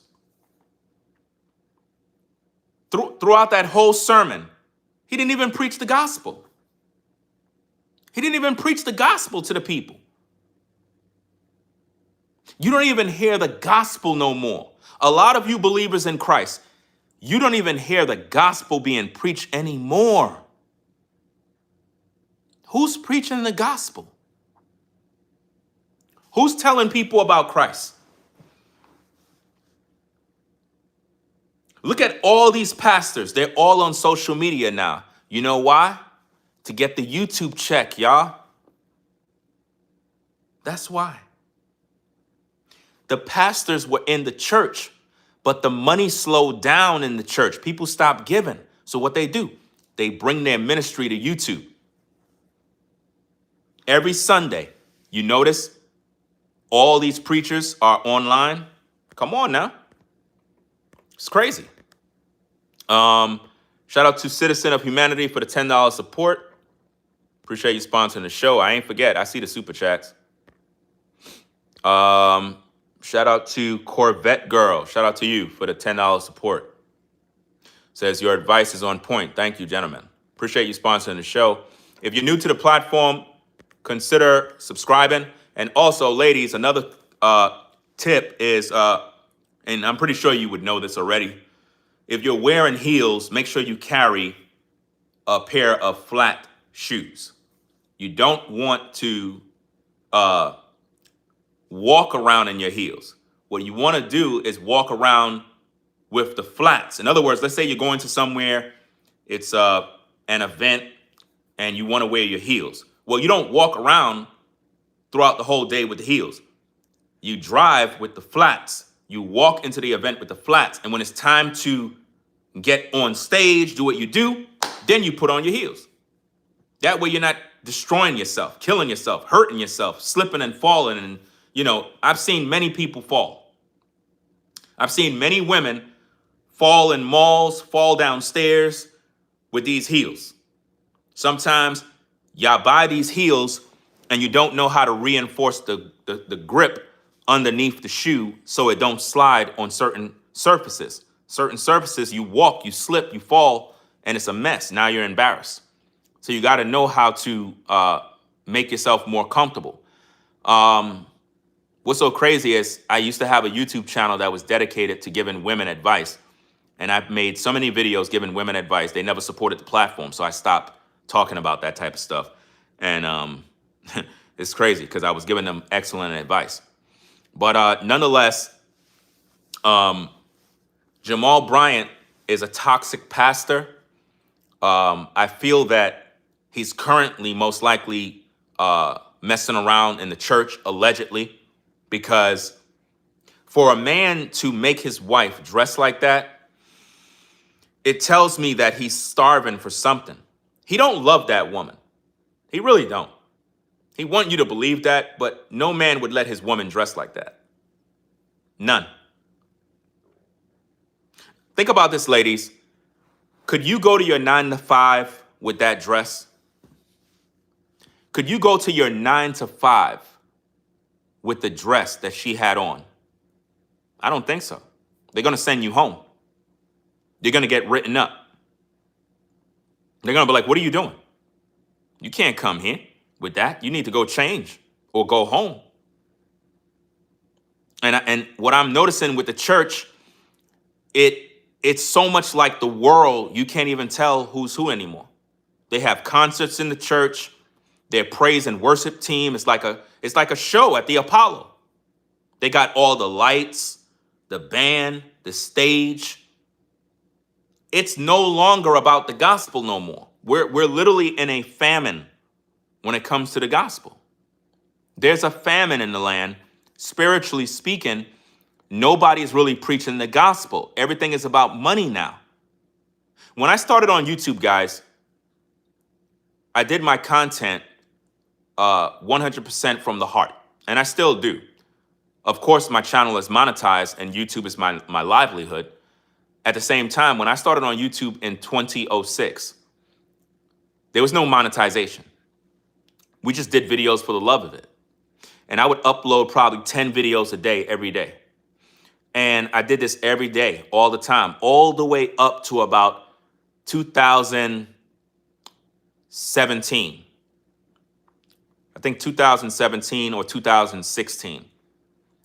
Throughout that whole sermon, he didn't even preach the gospel. He didn't even preach the gospel to the people. You don't even hear the gospel no more. A lot of you believers in Christ, you don't even hear the gospel being preached anymore. Who's preaching the gospel? Who's telling people about Christ? Look at all these pastors. They're all on social media now. You know why? To get the YouTube check, y'all. That's why. The pastors were in the church, but the money slowed down in the church. People stopped giving. So what they do, they bring their ministry to YouTube. Every Sunday, you notice all these preachers are online. Come on now. It's crazy. Shout out to Citizen of Humanity for the $10 support. Appreciate you sponsoring the show. I ain't forget. I see the super chats. Shout out to Corvette Girl. Shout out to you for the $10 support. Says your advice is on point. Thank you, gentlemen. Appreciate you sponsoring the show. If you're new to the platform, consider subscribing. And also, ladies, another tip is, and I'm pretty sure you would know this already, if you're wearing heels, make sure you carry a pair of flat shoes. You don't want to walk around in your heels. What you want to do is walk around with the flats. In other words, let's say you're going to somewhere, it's an event, and you want to wear your heels. Well, you don't walk around throughout the whole day with the heels. You drive with the flats. You walk into the event with the flats. And when it's time to get on stage, do what you do, then you put on your heels. That way you're not destroying yourself, killing yourself, hurting yourself, slipping and falling. And, you know, I've seen many people fall. I've seen many women fall in malls, fall downstairs with these heels. Sometimes y'all buy these heels and you don't know how to reinforce the grip underneath the shoe so it don't slide on certain surfaces. Certain surfaces, you walk, you slip, you fall, and it's a mess. Now you're embarrassed. So you got to know how to make yourself more comfortable. What's so crazy is I used to have a YouTube channel that was dedicated to giving women advice. And I've made so many videos giving women advice. They never supported the platform, so I stopped talking about that type of stuff. And it's crazy because I was giving them excellent advice. But nonetheless, Jamal Bryant is a toxic pastor. I feel that he's currently most likely messing around in the church, allegedly, because for a man to make his wife dress like that, it tells me that he's starving for something. He don't love that woman. He really don't. He want you to believe that, but no man would let his woman dress like that. None. Think about this, ladies. Could you go to your 9 to 5 with that dress? Could you go to your 9 to 5 with the dress that she had on? I don't think so. They're going to send you home. You're going to get written up. They're going to be like, what are you doing? You can't come here with that. You need to go change or go home. And what I'm noticing with the church, it's so much like the world, you can't even tell who's who anymore. They have concerts in the church. Their praise and worship team is like a show at the Apollo. They got all the lights, the band, the stage. It's no longer about the gospel no more. We're literally in a famine when it comes to the gospel. There's a famine in the land. Spiritually speaking, nobody's really preaching the gospel. Everything is about money now. When I started on YouTube, guys, I did my content 100% from the heart, and I still do. Of course, my channel is monetized and YouTube is my livelihood. At the same time, when I started on YouTube in 2006, there was no monetization. We just did videos for the love of it. And I would upload probably 10 videos a day, every day. And I did this every day, all the time, all the way up to about 2017. I think 2017 or 2016.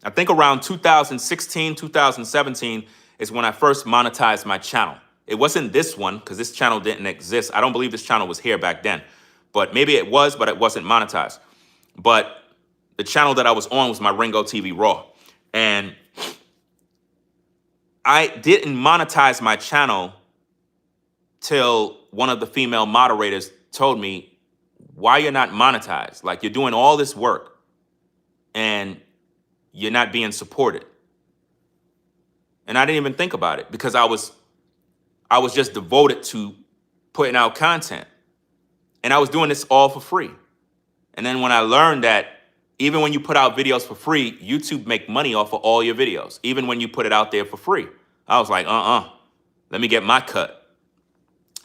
I think around 2016, 2017 is when I first monetized my channel. It wasn't this one because this channel didn't exist. I don't believe this channel was here back then, but maybe it was, but it wasn't monetized. But the channel that I was on was my Ringo TV Raw. And I didn't monetize my channel till one of the female moderators told me, why you're not monetized? Like, you're doing all this work and you're not being supported. And I didn't even think about it because I was just devoted to putting out content. And I was doing this all for free. And then when I learned that even when you put out videos for free, YouTube make money off of all your videos, even when you put it out there for free. I was like, let me get my cut.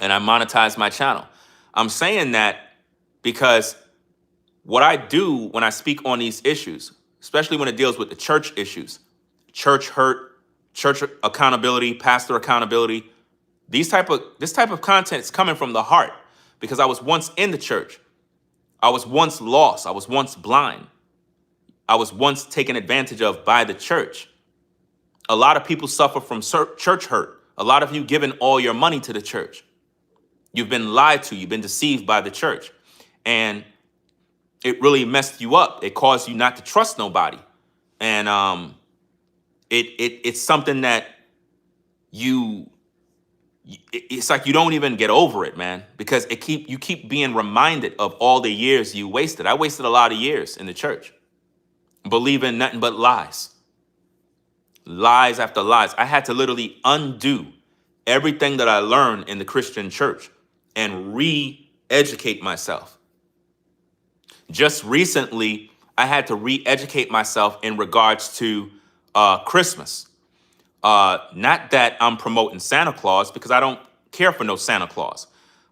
And I monetized my channel. I'm saying that because what I do when I speak on these issues, especially when it deals with the church issues, church hurt, church accountability, pastor accountability, this type of content is coming from the heart because I was once in the church. I was once lost. I was once blind. I was once taken advantage of by the church. A lot of people suffer from church hurt. A lot of you giving all your money to the church. You've been lied to. You've been deceived by the church. And it really messed you up. It caused you not to trust nobody. And it's something that it's like you don't even get over it, man, because you keep being reminded of all the years you wasted. I wasted a lot of years in the church, believing nothing but lies. Lies after lies. I had to literally undo everything that I learned in the Christian church and re-educate myself. Just recently, I had to re-educate myself in regards to Christmas. Not that I'm promoting Santa Claus, because I don't care for no Santa Claus.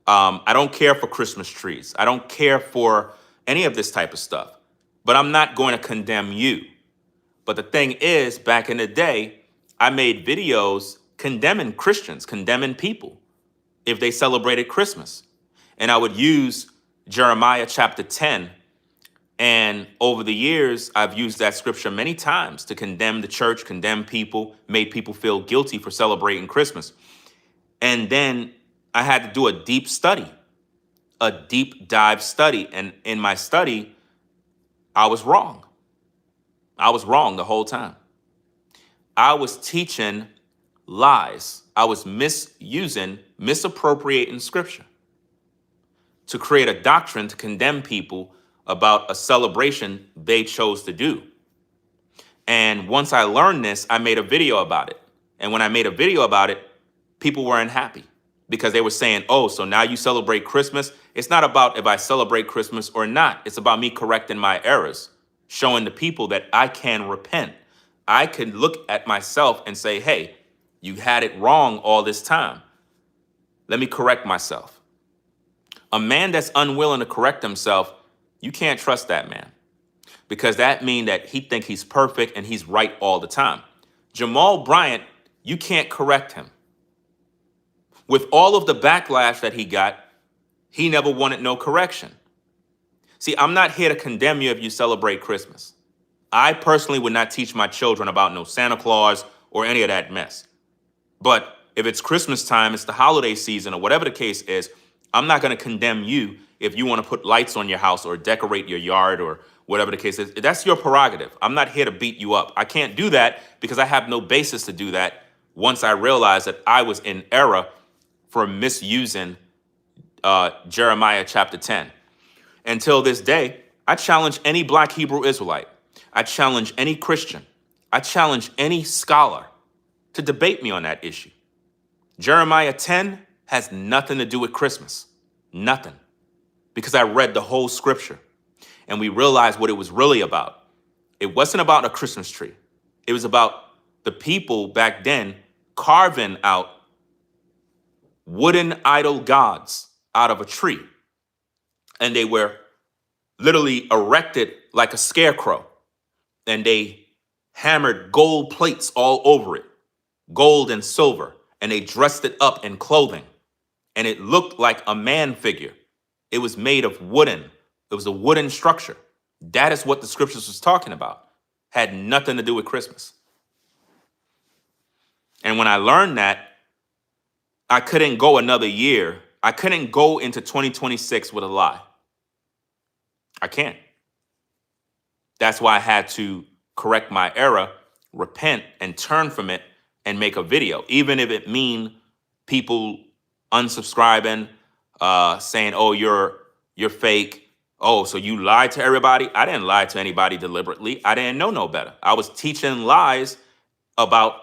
I don't care for Christmas trees. I don't care for any of this type of stuff. But I'm not going to condemn you. But the thing is, back in the day, I made videos condemning Christians, condemning people if they celebrated Christmas. And I would use Jeremiah chapter 10. And over the years, I've used that scripture many times to condemn the church, condemn people, made people feel guilty for celebrating Christmas. And then I had to do a deep study, a deep dive study. And in my study, I was wrong. I was wrong the whole time. I was teaching lies. I was misappropriating scripture to create a doctrine to condemn people about a celebration they chose to do. And once I learned this, I made a video about it. And when I made a video about it, people weren't happy because they were saying, oh, so now you celebrate Christmas. It's not about if I celebrate Christmas or not. It's about me correcting my errors, showing the people that I can repent. I can look at myself and say, hey, you had it wrong all this time. Let me correct myself. A man that's unwilling to correct himself, you can't trust that man, because that means that he thinks he's perfect and he's right all the time. Jamal Bryant, you can't correct him. With all of the backlash that he got, he never wanted no correction. See, I'm not here to condemn you if you celebrate Christmas. I personally would not teach my children about no Santa Claus or any of that mess. But if it's Christmas time, it's the holiday season, or whatever the case is, I'm not going to condemn you if you want to put lights on your house or decorate your yard or whatever the case is. That's your prerogative. I'm not here to beat you up. I can't do that because I have no basis to do that once I realized that I was in error for misusing Jeremiah chapter 10. Until this day, I challenge any black Hebrew Israelite. I challenge any Christian. I challenge any scholar to debate me on that issue. Jeremiah 10 has nothing to do with Christmas. Nothing. Because I read the whole scripture and we realized what it was really about. It wasn't about a Christmas tree. It was about the people back then carving out wooden idol gods out of a tree. And they were literally erected like a scarecrow. And they hammered gold plates all over it, gold and silver. And they dressed it up in clothing. And it looked like a man figure. It was made of wooden. It was a wooden structure. That is what the scriptures was talking about. Had nothing to do with Christmas. And when I learned that, I couldn't go another year. I couldn't go into 2026 with a lie. I can't. That's why I had to correct my error, repent, and turn from it and make a video, even if it mean people unsubscribing, saying, "Oh, you're fake. Oh, so you lied to everybody." I didn't lie to anybody deliberately. I didn't know no better. I was teaching lies about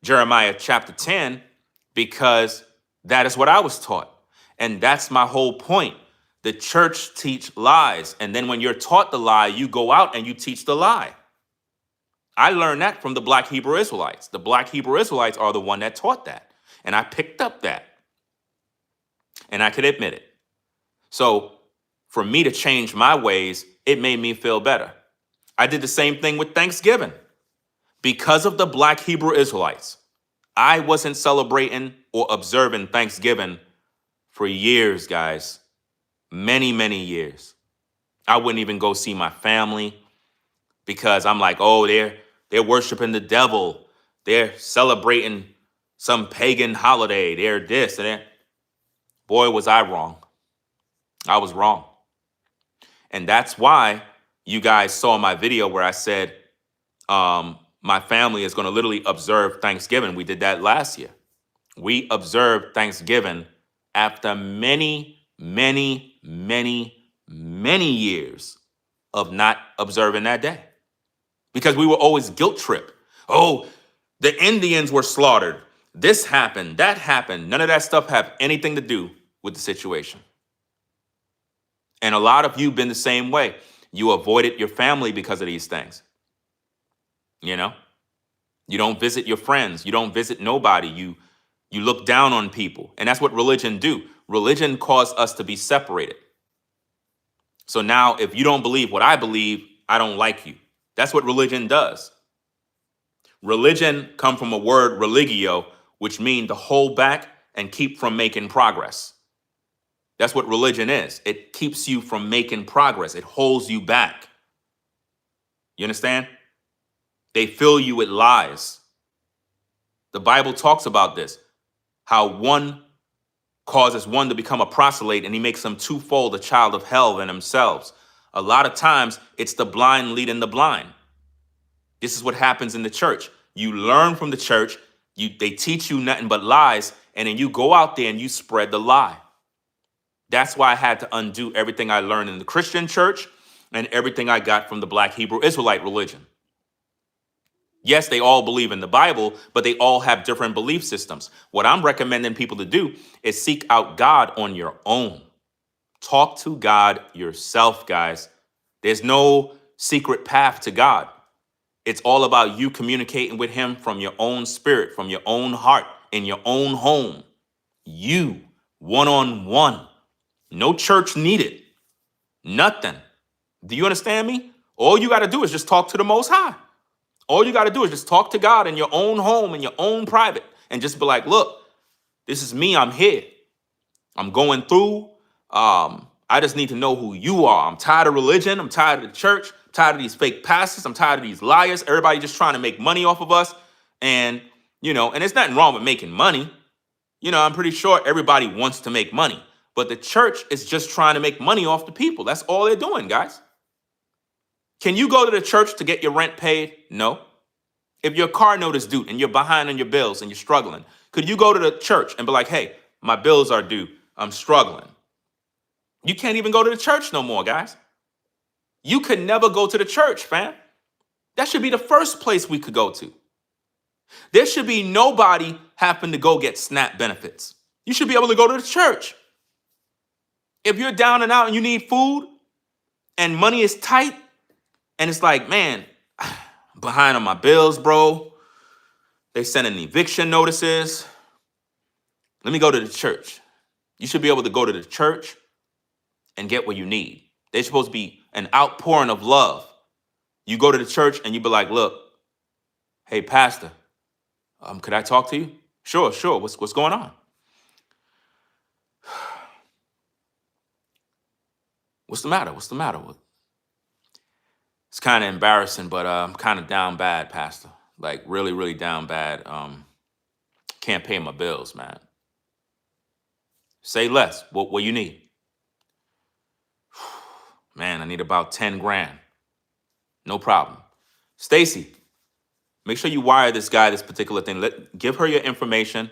Jeremiah chapter 10 because that is what I was taught. And that's my whole point. The church teach lies. And then when you're taught the lie, you go out and you teach the lie. I learned that from the black Hebrew Israelites. The black Hebrew Israelites are the one that taught that. And I picked up that. And I could admit it. So for me to change my ways, it made me feel better. I did the same thing with Thanksgiving. Because of the black Hebrew Israelites, I wasn't celebrating or observing Thanksgiving for years, guys. Many, many years. I wouldn't even go see my family because I'm like, oh, they're worshiping the devil. They're celebrating some pagan holiday. They're this and that. Boy, was I wrong. I was wrong. And that's why you guys saw my video where I said my family is going to literally observe Thanksgiving. We did that last year. We observed Thanksgiving after many, many, many, many years of not observing that day. Because we were always guilt tripped. Oh, the Indians were slaughtered. This happened, that happened. None of that stuff have anything to do with the situation. And a lot of you been the same way. You avoided your family because of these things. You know? You don't visit your friends. You don't visit nobody. You look down on people. And that's what religion do. Religion caused us to be separated. So now if you don't believe what I believe, I don't like you. That's what religion does. Religion come from a word religio, which means to hold back and keep from making progress. That's what religion is. It keeps you from making progress. It holds you back. You understand? They fill you with lies. The Bible talks about this, how one causes one to become a proselyte and he makes them twofold a child of hell than themselves. A lot of times it's the blind leading the blind. This is what happens in the church. You learn from the church, they teach you nothing but lies, and then you go out there and you spread the lie. That's why I had to undo everything I learned in the Christian church and everything I got from the black Hebrew Israelite religion. Yes, they all believe in the Bible, but they all have different belief systems. What I'm recommending people to do is seek out God on your own. Talk to God yourself, guys. There's no secret path to God. It's all about you communicating with him from your own spirit, from your own heart, in your own home. You, one-on-one. No church needed. Nothing. Do you understand me? All you got to do is just talk to the Most High. All you got to do is just talk to God in your own home, in your own private, and just be like, look, this is me. I'm here. I'm going through. I just need to know who you are. I'm tired of religion. I'm tired of the church. I'm tired of these fake pastors. I'm tired of these liars. Everybody just trying to make money off of us. And, and there's nothing wrong with making money. I'm pretty sure everybody wants to make money. But the church is just trying to make money off the people. That's all they're doing, guys. Can you go to the church to get your rent paid? No. If your car note is due and you're behind on your bills and you're struggling, could you go to the church and be like, hey, my bills are due. I'm struggling. You can't even go to the church no more, guys. You could never go to the church, fam. That should be the first place we could go to. There should be nobody having to go get SNAP benefits. You should be able to go to the church. If you're down and out and you need food and money is tight and it's like, man, I'm behind on my bills, bro. They sending eviction notices. Let me go to the church. You should be able to go to the church and get what you need. They're supposed to be an outpouring of love. You go to the church and you be like, look, hey, pastor, could I talk to you? Sure. What's going on? What's the matter? It's kind of embarrassing, but I'm kind of down bad, pastor. Like really, really down bad. Can't pay my bills, man. Say less. What you need? Man, I need about 10 grand. No problem. Stacy, make sure you wire this guy this particular thing. Give her your information.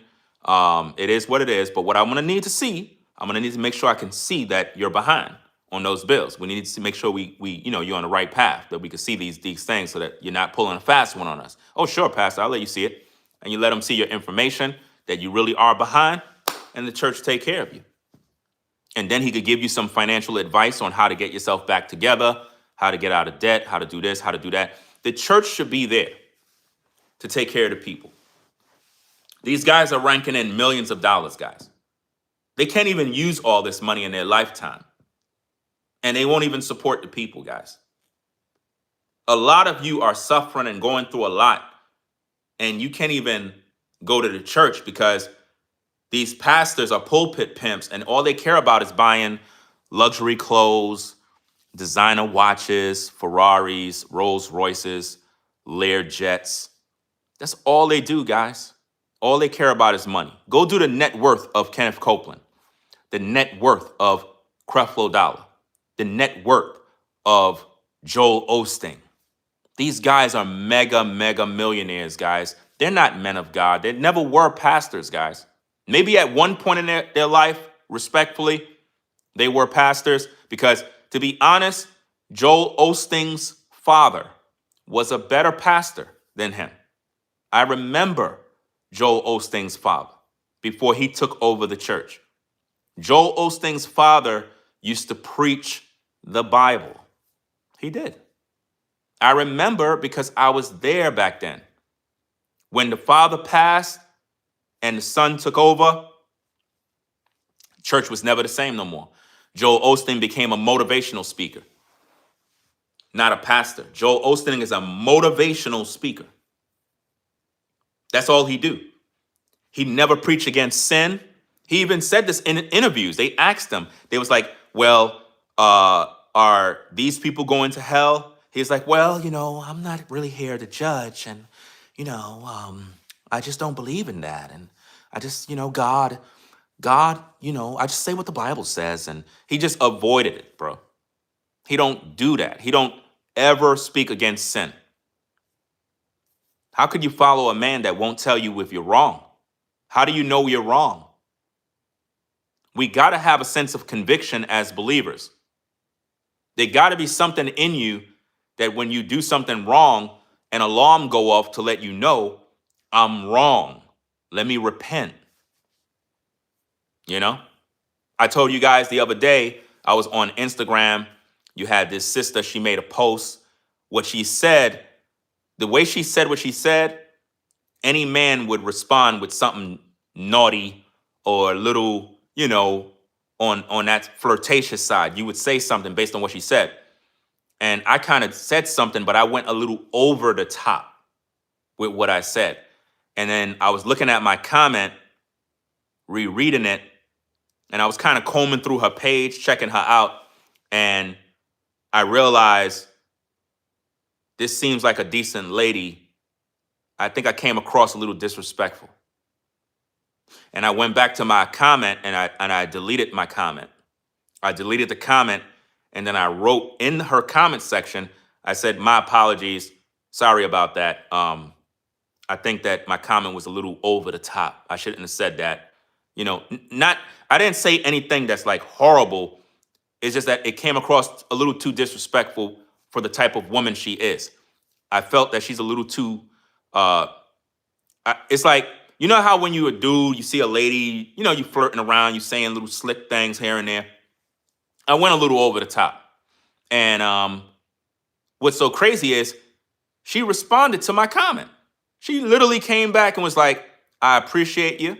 It is what it is. But what I'm going to need to see, I'm going to need to make sure I can see that you're behind on those bills. We need to make sure we you're on the right path, that we can see these things so that you're not pulling a fast one on us. Oh, sure, pastor, I'll let you see it. And you let them see your information, that you really are behind, and the church take care of you. And then he could give you some financial advice on how to get yourself back together, how to get out of debt, how to do this, how to do that. The church should be there to take care of the people. These guys are ranking in millions of dollars, guys. They can't even use all this money in their lifetime. And they won't even support the people, guys. A lot of you are suffering and going through a lot, and you can't even go to the church because these pastors are pulpit pimps, and all they care about is buying luxury clothes, designer watches, Ferraris, Rolls Royces, Lear jets. That's all they do, guys. All they care about is money. Go do the net worth of Kenneth Copeland, the net worth of Creflo Dollar, the net worth of Joel Osteen. These guys are mega millionaires, guys. They're not men of God. They never were pastors, guys. Maybe at one point in their life, respectfully, they were pastors because, to be honest, Joel Osteen's father was a better pastor than him. I remember Joel Osteen's father before he took over the church. Joel Osteen's father used to preach the Bible. He did. I remember because I was there back then. When the father passed and the son took over, church was never the same no more. Joel Osteen became a motivational speaker, not a pastor. Joel Osteen is a motivational speaker. That's all he do. He never preached against sin. He even said this in interviews. They asked him, they was like, well, are these people going to hell? He's like, well, I'm not really here to judge. And, I just don't believe in that. And I just, God, I just say what the Bible says. And he just avoided it, bro. He don't do that. He don't ever speak against sin. How could you follow a man that won't tell you if you're wrong? How do you know you're wrong? We got to have a sense of conviction as believers. There got to be something in you that when you do something wrong, an alarm go off to let you know, I'm wrong. Let me repent. I told you guys the other day, I was on Instagram. You had this sister, she made a post. What she said, the way she said what she said, any man would respond with something naughty or a little, on that flirtatious side. You would say something based on what she said. And I kind of said something, but I went a little over the top. with what I said. And then I was looking at my comment, rereading it, and I was kind of combing through her page, checking her out, and I realized this seems like a decent lady. I think I came across a little disrespectful. And I went back to my comment and I deleted my comment. I deleted the comment, and then I wrote in her comment section, I said, my apologies. Sorry about that. I think that my comment was a little over the top. I shouldn't have said that. You know, I didn't say anything that's like horrible. It's just that it came across a little too disrespectful for the type of woman she is. I felt that she's a little too, it's like, you know how when you're a dude, you see a lady, you know, you flirting around, you saying little slick things here and there. I went a little over the top. And what's so crazy is she responded to my comment. She literally came back and was like, I appreciate you.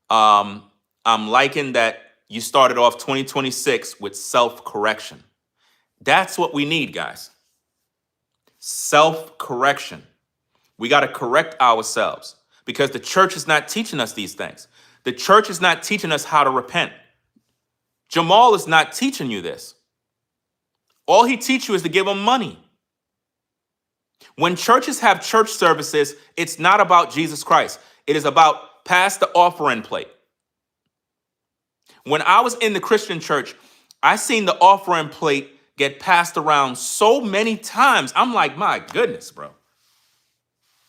I'm liking that you started off 2026 with self-correction. That's what we need, guys. Self-correction. We got to correct ourselves because the church is not teaching us these things. The church is not teaching us how to repent. Jamal is not teaching you this. All he teaches you is to give him money. When churches have church services, it's not about Jesus Christ. It is about pass the offering plate. When I was in the Christian church, I seen the offering plate get passed around so many times. I'm like, my goodness, bro.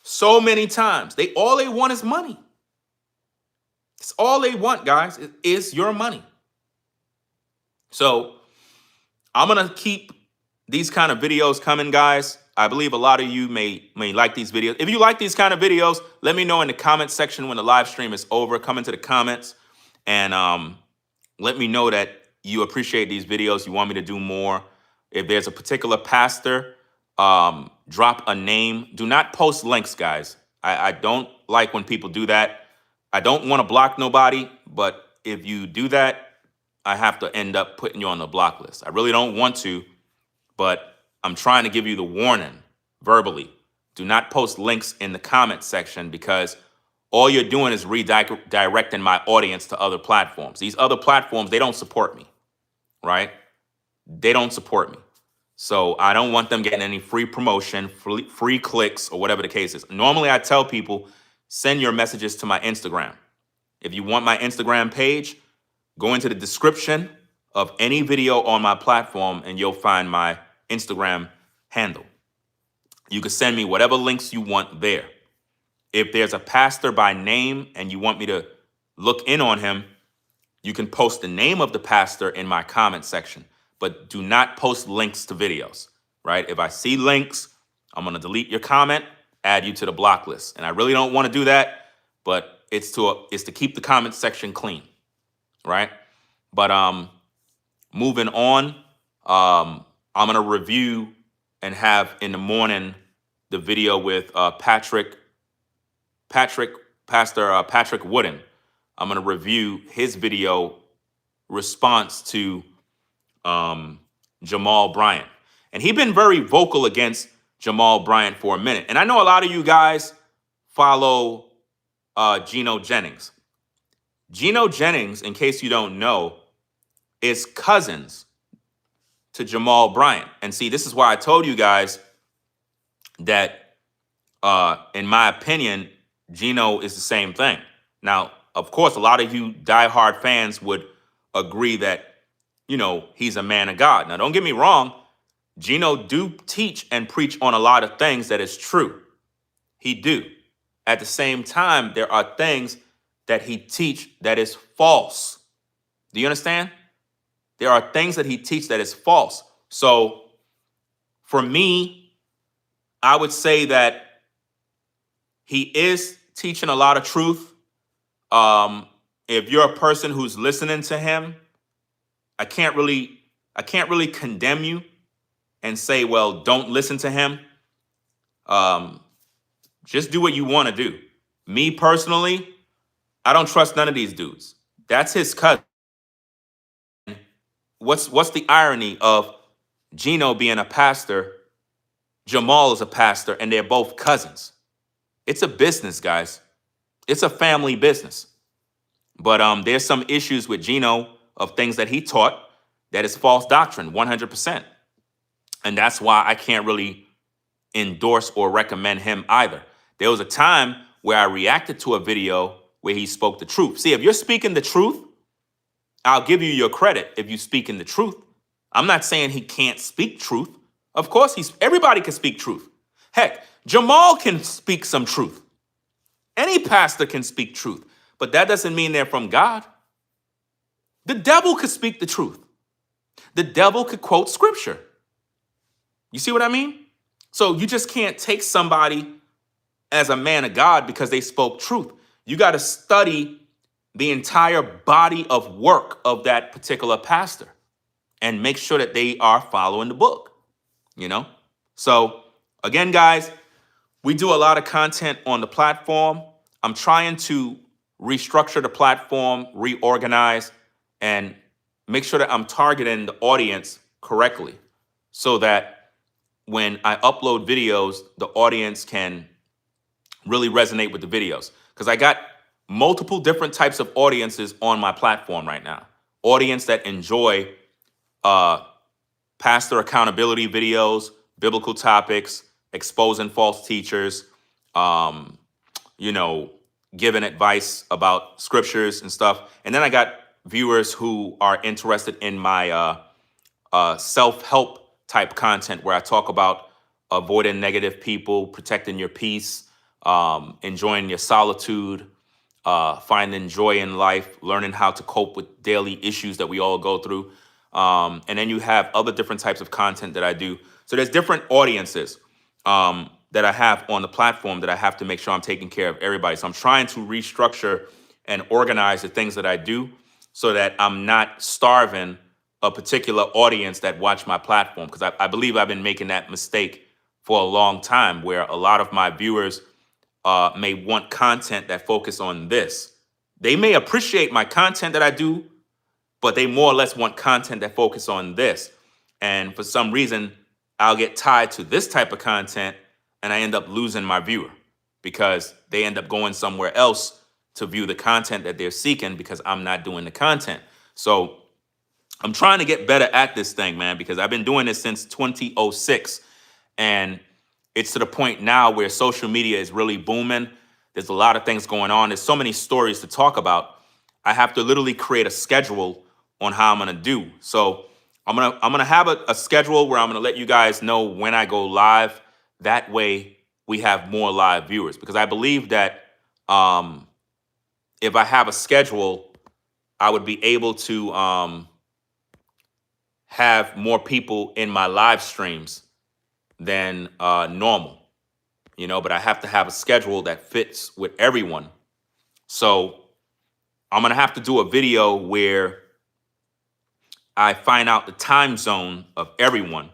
So many times. All they want is money. It's all they want, guys, is your money. So I'm going to keep these kind of videos coming, guys. I believe a lot of you may like these videos. If you like these kind of videos, let me know in the comment section when the live stream is over. Come into the comments and let me know that you appreciate these videos. You want me to do more. If there's a particular pastor, drop a name. Do not post links, guys. I don't like when people do that. I don't want to block nobody, but if you do that, I have to end up putting you on the block list. I really don't want to, but I'm trying to give you the warning verbally. Do not post links in the comment section because all you're doing is redirecting my audience to other platforms. These other platforms, they don't support me, right? They don't support me. So I don't want them getting any free promotion, free clicks, or whatever the case is. Normally, I tell people, send your messages to my Instagram. If you want my Instagram page, go into the description of any video on my platform and you'll find my Instagram handle. You can send me whatever links you want there. If there's a pastor by name and you want me to look in on him, you can post the name of the pastor in my comment section, but do not post links to videos, right? If I see links, I'm going to delete your comment, add you to the block list. And I really don't want to do that, but it's to keep the comment section clean, right? But moving on, I'm going to review and have in the morning the video with Pastor Patrick Wooden. I'm going to review his video response to Jamal Bryant. And he's been very vocal against Jamal Bryant for a minute. And I know a lot of you guys follow Geno Jennings. Geno Jennings, in case you don't know, is cousins to Jamal Bryant. And see, this is why I told you guys that, in my opinion, Geno is the same thing. Now, of course, a lot of you diehard fans would agree that, you know, he's a man of God. Now, don't get me wrong. Geno do teach and preach on a lot of things that is true. He do. At the same time, there are things that he teach that is false. Do you understand? There are things that he teach that is false. So for me, I would say that he is teaching a lot of truth. If you're a person who's listening to him, I can't really condemn you and say, well, don't listen to him. Just do what you want to do. Me personally, I don't trust none of these dudes. That's his cousin. What's the irony of Geno being a pastor, Jamal is a pastor, and they're both cousins? It's a business, guys. It's a family business. But there's some issues with Gino of things that he taught that is false doctrine, 100%. And that's why I can't really endorse or recommend him either. There was a time where I reacted to a video where he spoke the truth. See, if you're speaking the truth, I'll give you your credit if you speak in the truth. I'm not saying he can't speak truth. Of course, everybody can speak truth. Heck, Jamal can speak some truth. Any pastor can speak truth, but that doesn't mean they're from God. The devil could speak the truth. The devil could quote scripture. You see what I mean? So you just can't take somebody as a man of God because they spoke truth. You got to study the entire body of work of that particular pastor and make sure that they are following the book, you know? So again, guys, we do a lot of content on the platform. I'm trying to restructure the platform, reorganize, and make sure that I'm targeting the audience correctly so that when I upload videos, the audience can really resonate with the videos. Because I got multiple different types of audiences on my platform right now. Audience that enjoy pastor accountability videos, biblical topics, exposing false teachers, giving advice about scriptures and stuff. And then I got viewers who are interested in my self-help type content where I talk about avoiding negative people, protecting your peace, enjoying your solitude, finding joy in life, learning how to cope with daily issues that we all go through. And then you have other different types of content that I do. So there's different audiences that I have on the platform that I have to make sure I'm taking care of everybody. So I'm trying to restructure and organize the things that I do so that I'm not starving a particular audience that watch my platform. Because I believe I've been making that mistake for a long time where a lot of my viewers may want content that focus on this. They may appreciate my content that I do, but they more or less want content that focus on this. And for some reason, I'll get tied to this type of content and I end up losing my viewer because they end up going somewhere else to view the content that they're seeking because I'm not doing the content. So I'm trying to get better at this thing, man, because I've been doing this since 2006. And it's to the point now where social media is really booming. There's a lot of things going on. There's so many stories to talk about. I have to literally create a schedule on how I'm going to do. So I'm gonna have a schedule where I'm going to let you guys know when I go live. That way we have more live viewers, because I believe that if I have a schedule, I would be able to have more people in my live streams than normal, but I have to have a schedule that fits with everyone. So I'm going to have to do a video where I find out the time zone of everyone,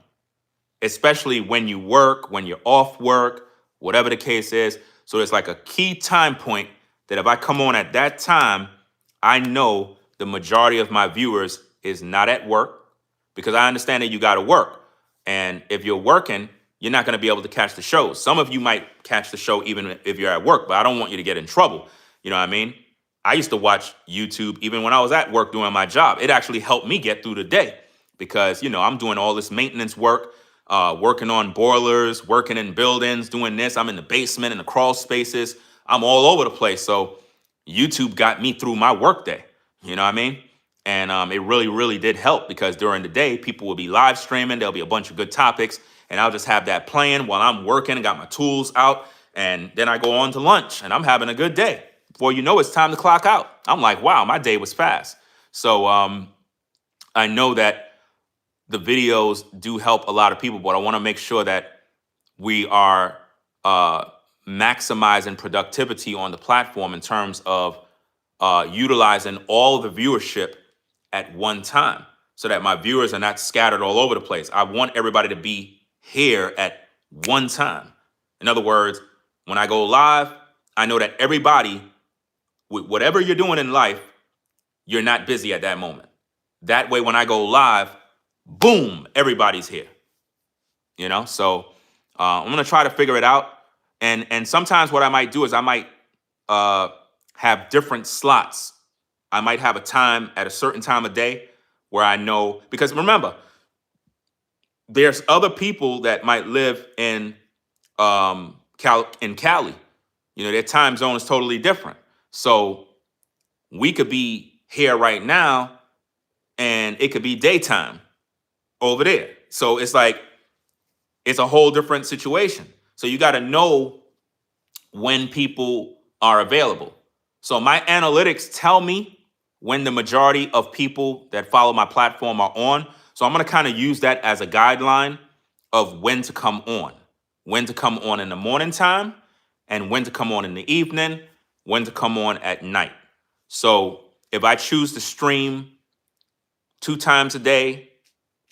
especially when you work, when you're off work, whatever the case is. So there's like a key time point that if I come on at that time, I know the majority of my viewers is not at work, because I understand that you got to work. And if you're working, you're not going to be able to catch the show. Some of you might catch the show even if you're at work, but I don't want you to get in trouble. You know what I mean? I used to watch YouTube even when I was at work doing my job. It actually helped me get through the day because, I'm doing all this maintenance work, working on boilers, working in buildings, doing this. I'm in the basement, in the crawl spaces. I'm all over the place. So YouTube got me through my work day. You know what I mean? And it really, really did help, because during the day, people will be live streaming. There'll be a bunch of good topics. And I'll just have that playing while I'm working and got my tools out. And then I go on to lunch and I'm having a good day. Before you know, it's time to clock out. I'm like, wow, my day was fast. So I know that the videos do help a lot of people, but I want to make sure that we are maximizing productivity on the platform in terms of utilizing all the viewership at one time so that my viewers are not scattered all over the place. I want everybody to be here at one time. In other words, when I go live, I know that everybody, with whatever you're doing in life, you're not busy at that moment. That way, when I go live, boom, everybody's here. So I'm going to try to figure it out. And sometimes what I might do is I might uh, have different slots. I might have a time at a certain time of day where I know, because remember, there's other people that might live in Cali. You know, their time zone is totally different. So we could be here right now and it could be daytime over there. So it's like it's a whole different situation. So you got to know when people are available. So my analytics tell me when the majority of people that follow my platform are on. So I'm going to kind of use that as a guideline of when to come on in the morning time, and when to come on in the evening, when to come on at night. So if I choose to stream 2 times a day,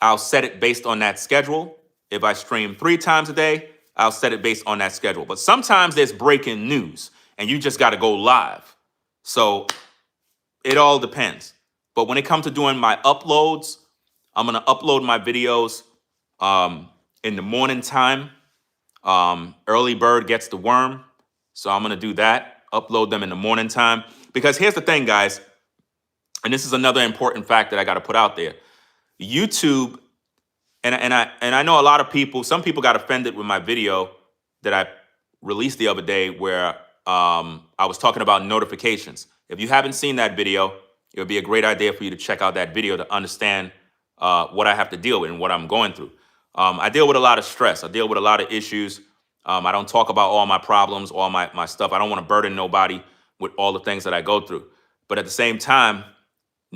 I'll set it based on that schedule. If I stream 3 times a day, I'll set it based on that schedule. But sometimes there's breaking news and you just got to go live. So it all depends. But when it comes to doing my uploads, I'm going to upload my videos in the morning time. Early bird gets the worm. So I'm going to do that, upload them in the morning time. Because here's the thing, guys, and this is another important fact that I got to put out there. YouTube, and I know a lot of people, some people got offended with my video that I released the other day where I was talking about notifications. If you haven't seen that video, it would be a great idea for you to check out that video to understand what I have to deal with and what I'm going through. I deal with a lot of stress. I deal with a lot of issues. I don't talk about all my problems, all my stuff. I don't want to burden nobody with all the things that I go through. But at the same time,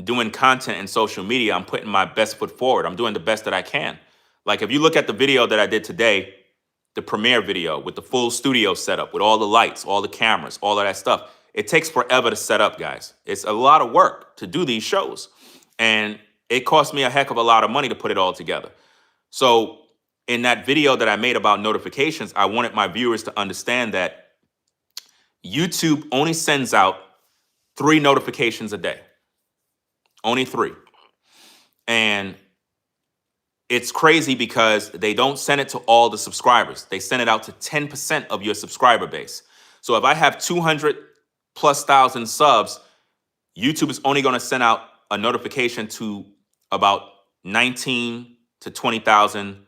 doing content in social media, I'm putting my best foot forward. I'm doing the best that I can. Like if you look at the video that I did today, the premiere video with the full studio setup, with all the lights, all the cameras, all of that stuff, it takes forever to set up, guys. It's a lot of work to do these shows. And it cost me a heck of a lot of money to put it all together. So in that video that I made about notifications, I wanted my viewers to understand that YouTube only sends out 3 notifications a day. Only 3. And it's crazy because they don't send it to all the subscribers. They send it out to 10% of your subscriber base. So if I have 200,000+ subs, YouTube is only going to send out a notification to about 19 to 20,000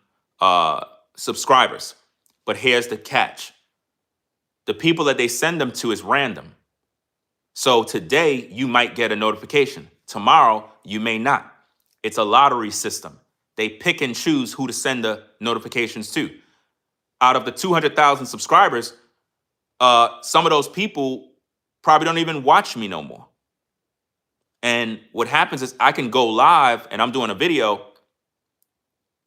subscribers. But here's the catch. The people that they send them to is random. So today you might get a notification. Tomorrow you may not. It's a lottery system. They pick and choose who to send the notifications to. Out of the 200,000 subscribers, some of those people probably don't even watch me no more. And what happens is I can go live and I'm doing a video.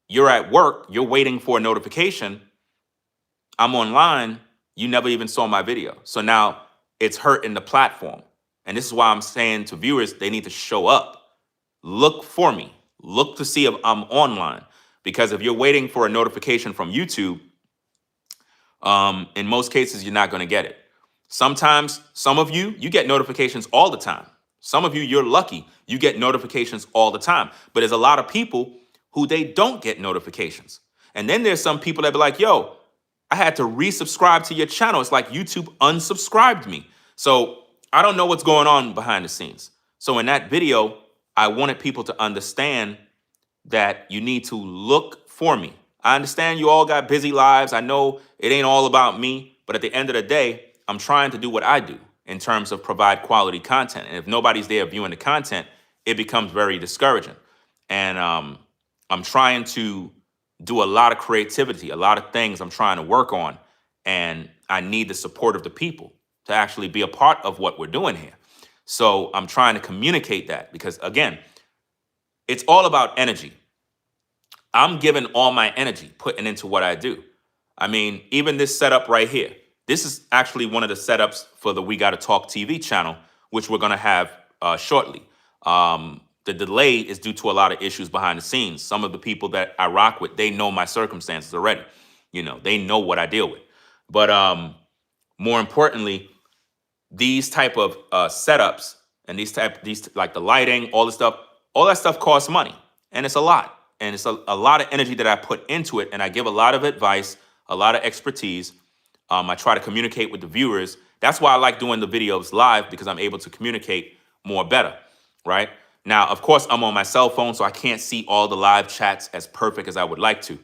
You're at work, you're waiting for a notification. I'm online, you never even saw my video. So now it's hurting the platform. And this is why I'm saying to viewers, they need to show up. Look for me. Look to see if I'm online. Because if you're waiting for a notification from YouTube, in most cases, you're not going to get it. Sometimes, some of you get notifications all the time. Some of you, you're lucky. You get notifications all the time. But there's a lot of people who they don't get notifications. And then there's some people that be like, yo, I had to resubscribe to your channel. It's like YouTube unsubscribed me. So I don't know what's going on behind the scenes. So in that video, I wanted people to understand that you need to look for me. I understand you all got busy lives. I know it ain't all about me, but at the end of the day, I'm trying to do what I do in terms of provide quality content. And if nobody's there viewing the content, it becomes very discouraging. And I'm trying to do a lot of creativity, a lot of things I'm trying to work on. And I need the support of the people to actually be a part of what we're doing here. So I'm trying to communicate that because, again, it's all about energy. I'm giving all my energy, putting into what I do. I mean, even this setup right here, this is actually one of the setups for the We Gotta Talk TV channel, which we're going to have shortly. The delay is due to a lot of issues behind the scenes. Some of the people that I rock with, they know my circumstances already. You know, they know what I deal with. But more importantly, these type of setups and these like the lighting, all that stuff costs money, and it's a lot. And it's a lot of energy that I put into it, and I give a lot of advice, a lot of expertise. I try to communicate with the viewers. That's why I like doing the videos live, because I'm able to communicate more better, right? Now, of course, I'm on my cell phone, so I can't see all the live chats as perfect as I would like to.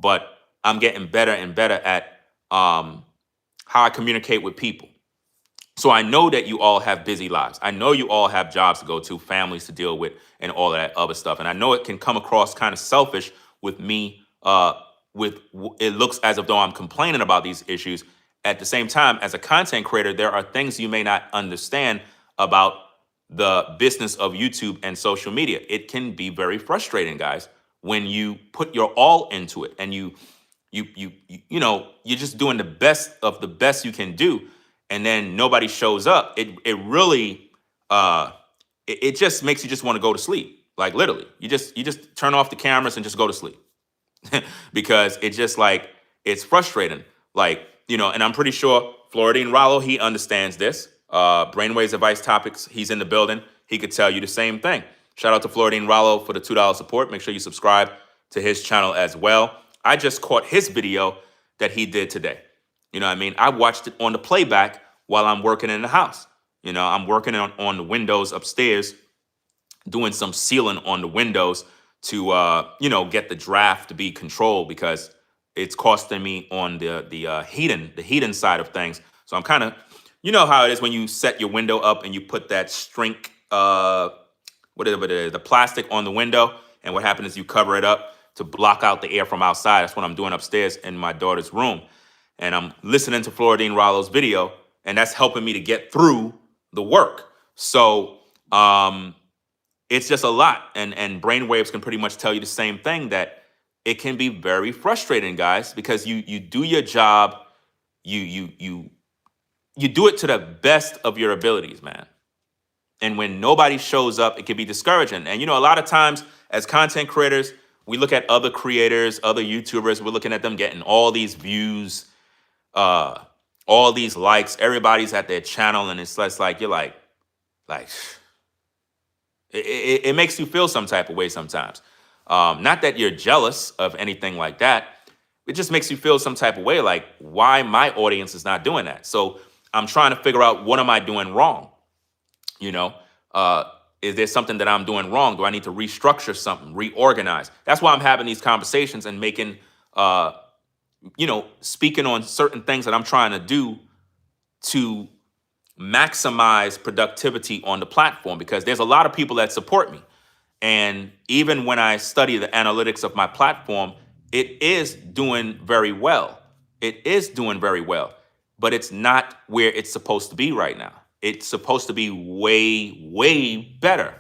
But I'm getting better and better at how I communicate with people. So I know that you all have busy lives. I know you all have jobs to go to, families to deal with, and all of that other stuff. And I know it can come across kind of selfish with me. It looks as if though I'm complaining about these issues. At the same time, as a content creator, there are things you may not understand about the business of YouTube and social media. It can be very frustrating, guys, when you put your all into it and you're just doing the best of the best you can do, and then nobody shows up. It really it just makes you just want to go to sleep. Like literally, you just turn off the cameras and just go to sleep. Because it's just like, it's frustrating. Like, and I'm pretty sure Floridine Rollo, he understands this. Brainwaves Advice Topics, he's in the building. He could tell you the same thing. Shout out to Floridine Rollo for the $2 support. Make sure you subscribe to his channel as well. I just caught his video that he did today. You know what I mean? I watched it on the playback while I'm working in the house. I'm working on the windows upstairs, doing some sealing on the windows to get the draft to be controlled, because it's costing me on the heating side of things. So I'm kind of, how it is when you set your window up and you put that strink, whatever it is, the plastic on the window, and what happens is you cover it up to block out the air from outside. That's what I'm doing upstairs in my daughter's room, and I'm listening to Floridine Rollo's video, and that's helping me to get through the work. So it's just a lot, and brainwaves can pretty much tell you the same thing, that it can be very frustrating, guys, because you do your job, you do it to the best of your abilities, man. And when nobody shows up, it can be discouraging. And a lot of times as content creators, we look at other creators, other YouTubers, we're looking at them getting all these views, all these likes, everybody's at their channel, and it's less like, you're like it makes you feel some type of way sometimes. Not that you're jealous of anything like that. It just makes you feel some type of way, like, why my audience is not doing that. So I'm trying to figure out, what am I doing wrong? Is there something that I'm doing wrong? Do I need to restructure something, reorganize? That's why I'm having these conversations and making, speaking on certain things that I'm trying to do to maximize productivity on the platform, because there's a lot of people that support me. And even when I study the analytics of my platform, it is doing very well. It is doing very well, but it's not where it's supposed to be right now. It's supposed to be way, way better.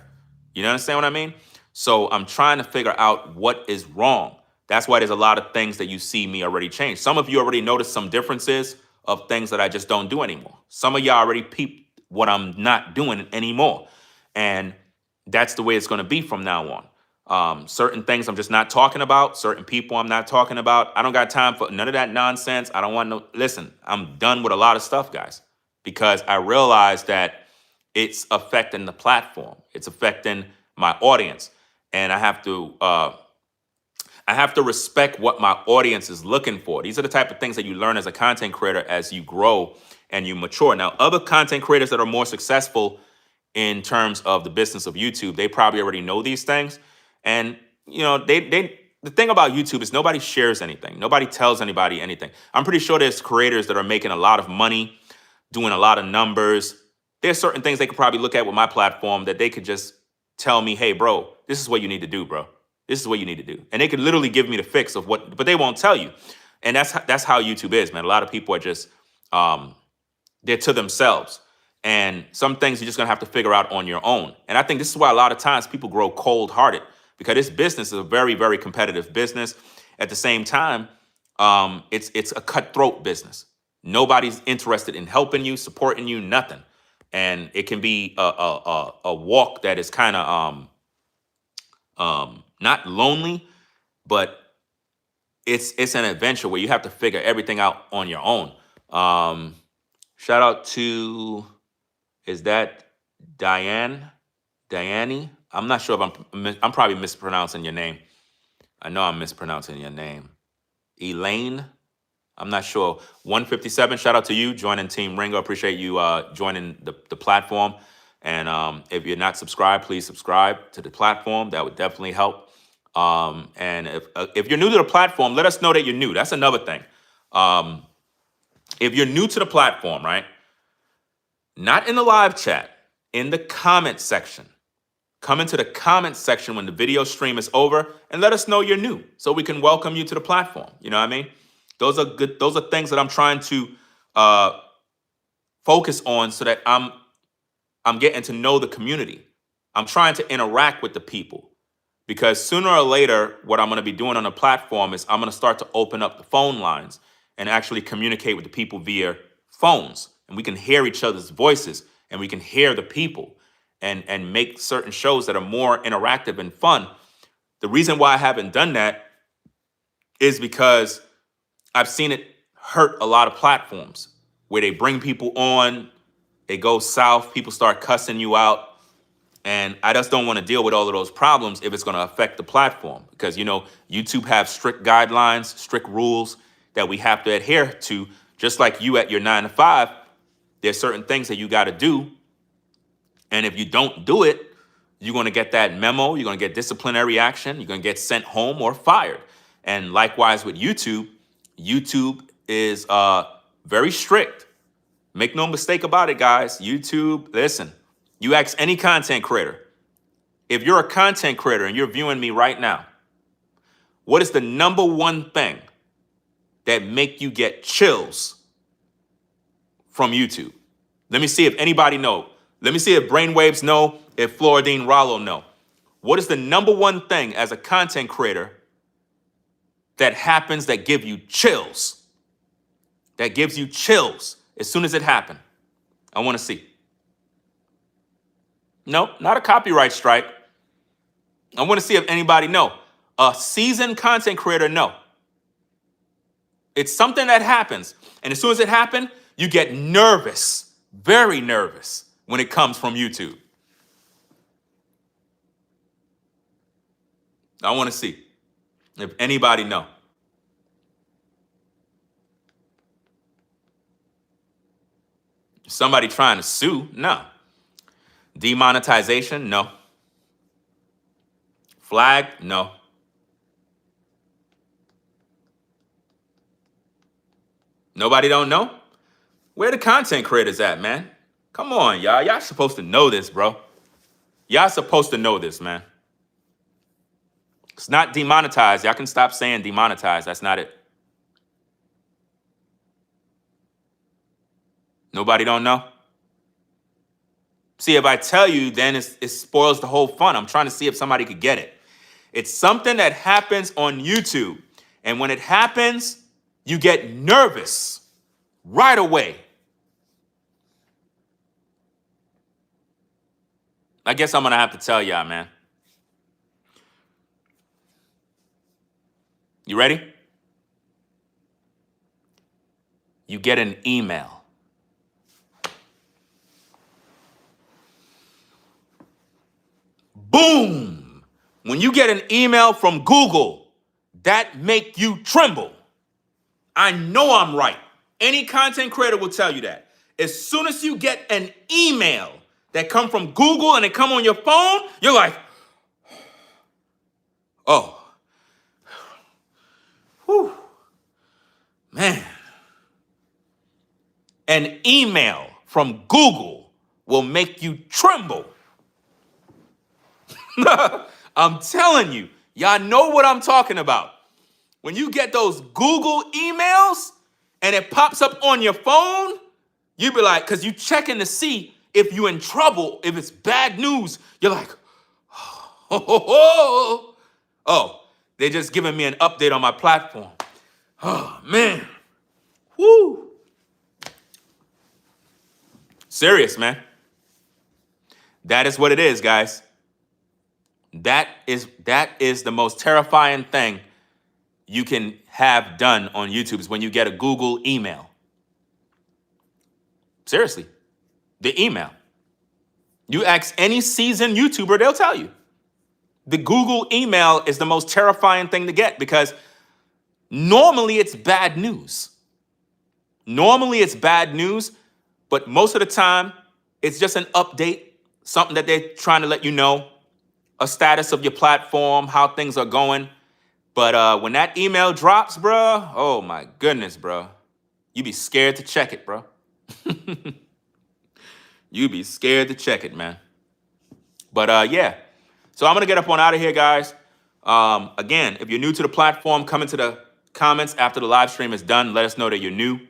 You understand what I mean? So I'm trying to figure out what is wrong. That's why there's a lot of things that you see me already change. Some of you already noticed some differences of things that I just don't do anymore. Some of y'all already peeped what I'm not doing anymore. And that's the way it's going to be from now on. Certain things I'm just not talking about. Certain people I'm not talking about. I don't got time for none of that nonsense. I don't want no, listen, I'm done with a lot of stuff, guys, because I realize that it's affecting the platform. It's affecting my audience. And I have to respect what my audience is looking for. These are the type of things that you learn as a content creator as you grow and you mature. Now, other content creators that are more successful in terms of the business of YouTube, they probably already know these things. And, the thing about YouTube is nobody shares anything. Nobody tells anybody anything. I'm pretty sure there's creators that are making a lot of money, doing a lot of numbers. There's certain things they could probably look at with my platform that they could just tell me, hey, bro, this is what you need to do, bro. This is what you need to do. And they could literally give me the fix of what, but they won't tell you. And that's how YouTube is, man. A lot of people are just, they're to themselves. And some things you're just going to have to figure out on your own. And I think this is why a lot of times people grow cold-hearted, because this business is a very, very competitive business. At the same time, it's a cutthroat business. Nobody's interested in helping you, supporting you, nothing. And it can be a walk that is kind of not lonely, but it's an adventure where you have to figure everything out on your own. Shout out to, is that Diane? I'm not sure if I'm probably mispronouncing your name. I know I'm mispronouncing your name. Elaine. I'm not sure. 157, shout out to you joining Team Ringo. Appreciate you joining the platform. And if you're not subscribed, please subscribe to the platform. That would definitely help. And if you're new to the platform, let us know that you're new. That's another thing. If you're new to the platform, right? Not in the live chat, in the comment section. Come into the comment section when the video stream is over and let us know you're new so we can welcome you to the platform. You know what I mean? Those are good. Those are things that I'm trying to focus on so that I'm getting to know the community. I'm trying to interact with the people because sooner or later, what I'm going to be doing on the platform is I'm going to start to open up the phone lines and actually communicate with the people via phones. And we can hear each other's voices and we can hear the people and make certain shows that are more interactive and fun. The reason why I haven't done that is because I've seen it hurt a lot of platforms where they bring people on, they go south, people start cussing you out. And I just don't want to deal with all of those problems if it's going to affect the platform. Because, you know, YouTube have strict guidelines, strict rules that we have to adhere to. Just like you at your 9 to 5, there's certain things that you got to do. And if you don't do it, you're going to get that memo. You're going to get disciplinary action. You're going to get sent home or fired. And likewise with YouTube, YouTube is very strict. Make no mistake about it, guys. YouTube, listen, you ask any content creator. If you're a content creator and you're viewing me right now, what is the number one thing that make you get chills from YouTube? Let me see if anybody know. Let me see if Brainwaves know, if Floridine Rollo know. What is the number one thing as a content creator that happens that give you chills? That gives you chills as soon as it happened. I want to see. No, not a copyright strike. I want to see if anybody know. A seasoned content creator, no. It's something that happens. And as soon as it happened, you get nervous, very nervous when it comes from YouTube. I want to see if anybody know. Somebody trying to sue? No. Demonetization? No. Flag? No. Nobody don't know? Where the content creators at, man? Come on, y'all. Y'all supposed to know this, bro. Y'all supposed to know this, man. It's not demonetized. Y'all can stop saying demonetized. That's not it. Nobody don't know? See, if I tell you, then it spoils the whole fun. I'm trying to see if somebody could get it. It's something that happens on YouTube. And when it happens, you get nervous right away. I guess I'm going to have to tell y'all, man. You ready? You get an email. Boom! When you get an email from Google, that make you tremble. I know I'm right. Any content creator will tell you that. As soon as you get an email that come from Google and it come on your phone, you're like, oh, whew, man. An email from Google will make you tremble. I'm telling you, y'all know what I'm talking about. When you get those Google emails and it pops up on your phone, you be like, because you checking to see if you're in trouble, if it's bad news. You're like, oh, they're just giving me an update on my platform. Oh, man. Woo. Serious, man. That is what it is, guys. That is the most terrifying thing you can have done on YouTube is when you get a Google email. Seriously, the email. You ask any seasoned YouTuber, they'll tell you. The Google email is the most terrifying thing to get because normally it's bad news. Normally it's bad news, but most of the time it's just an update, something that they're trying to let you know, a status of your platform, how things are going. But when that email drops, bro, oh my goodness, bro, you be scared to check it, bro. You be scared to check it, man. But yeah, so I'm gonna get up on out of here, guys. Again, if you're new to the platform, come into the comments after the live stream is done. Let us know that you're new.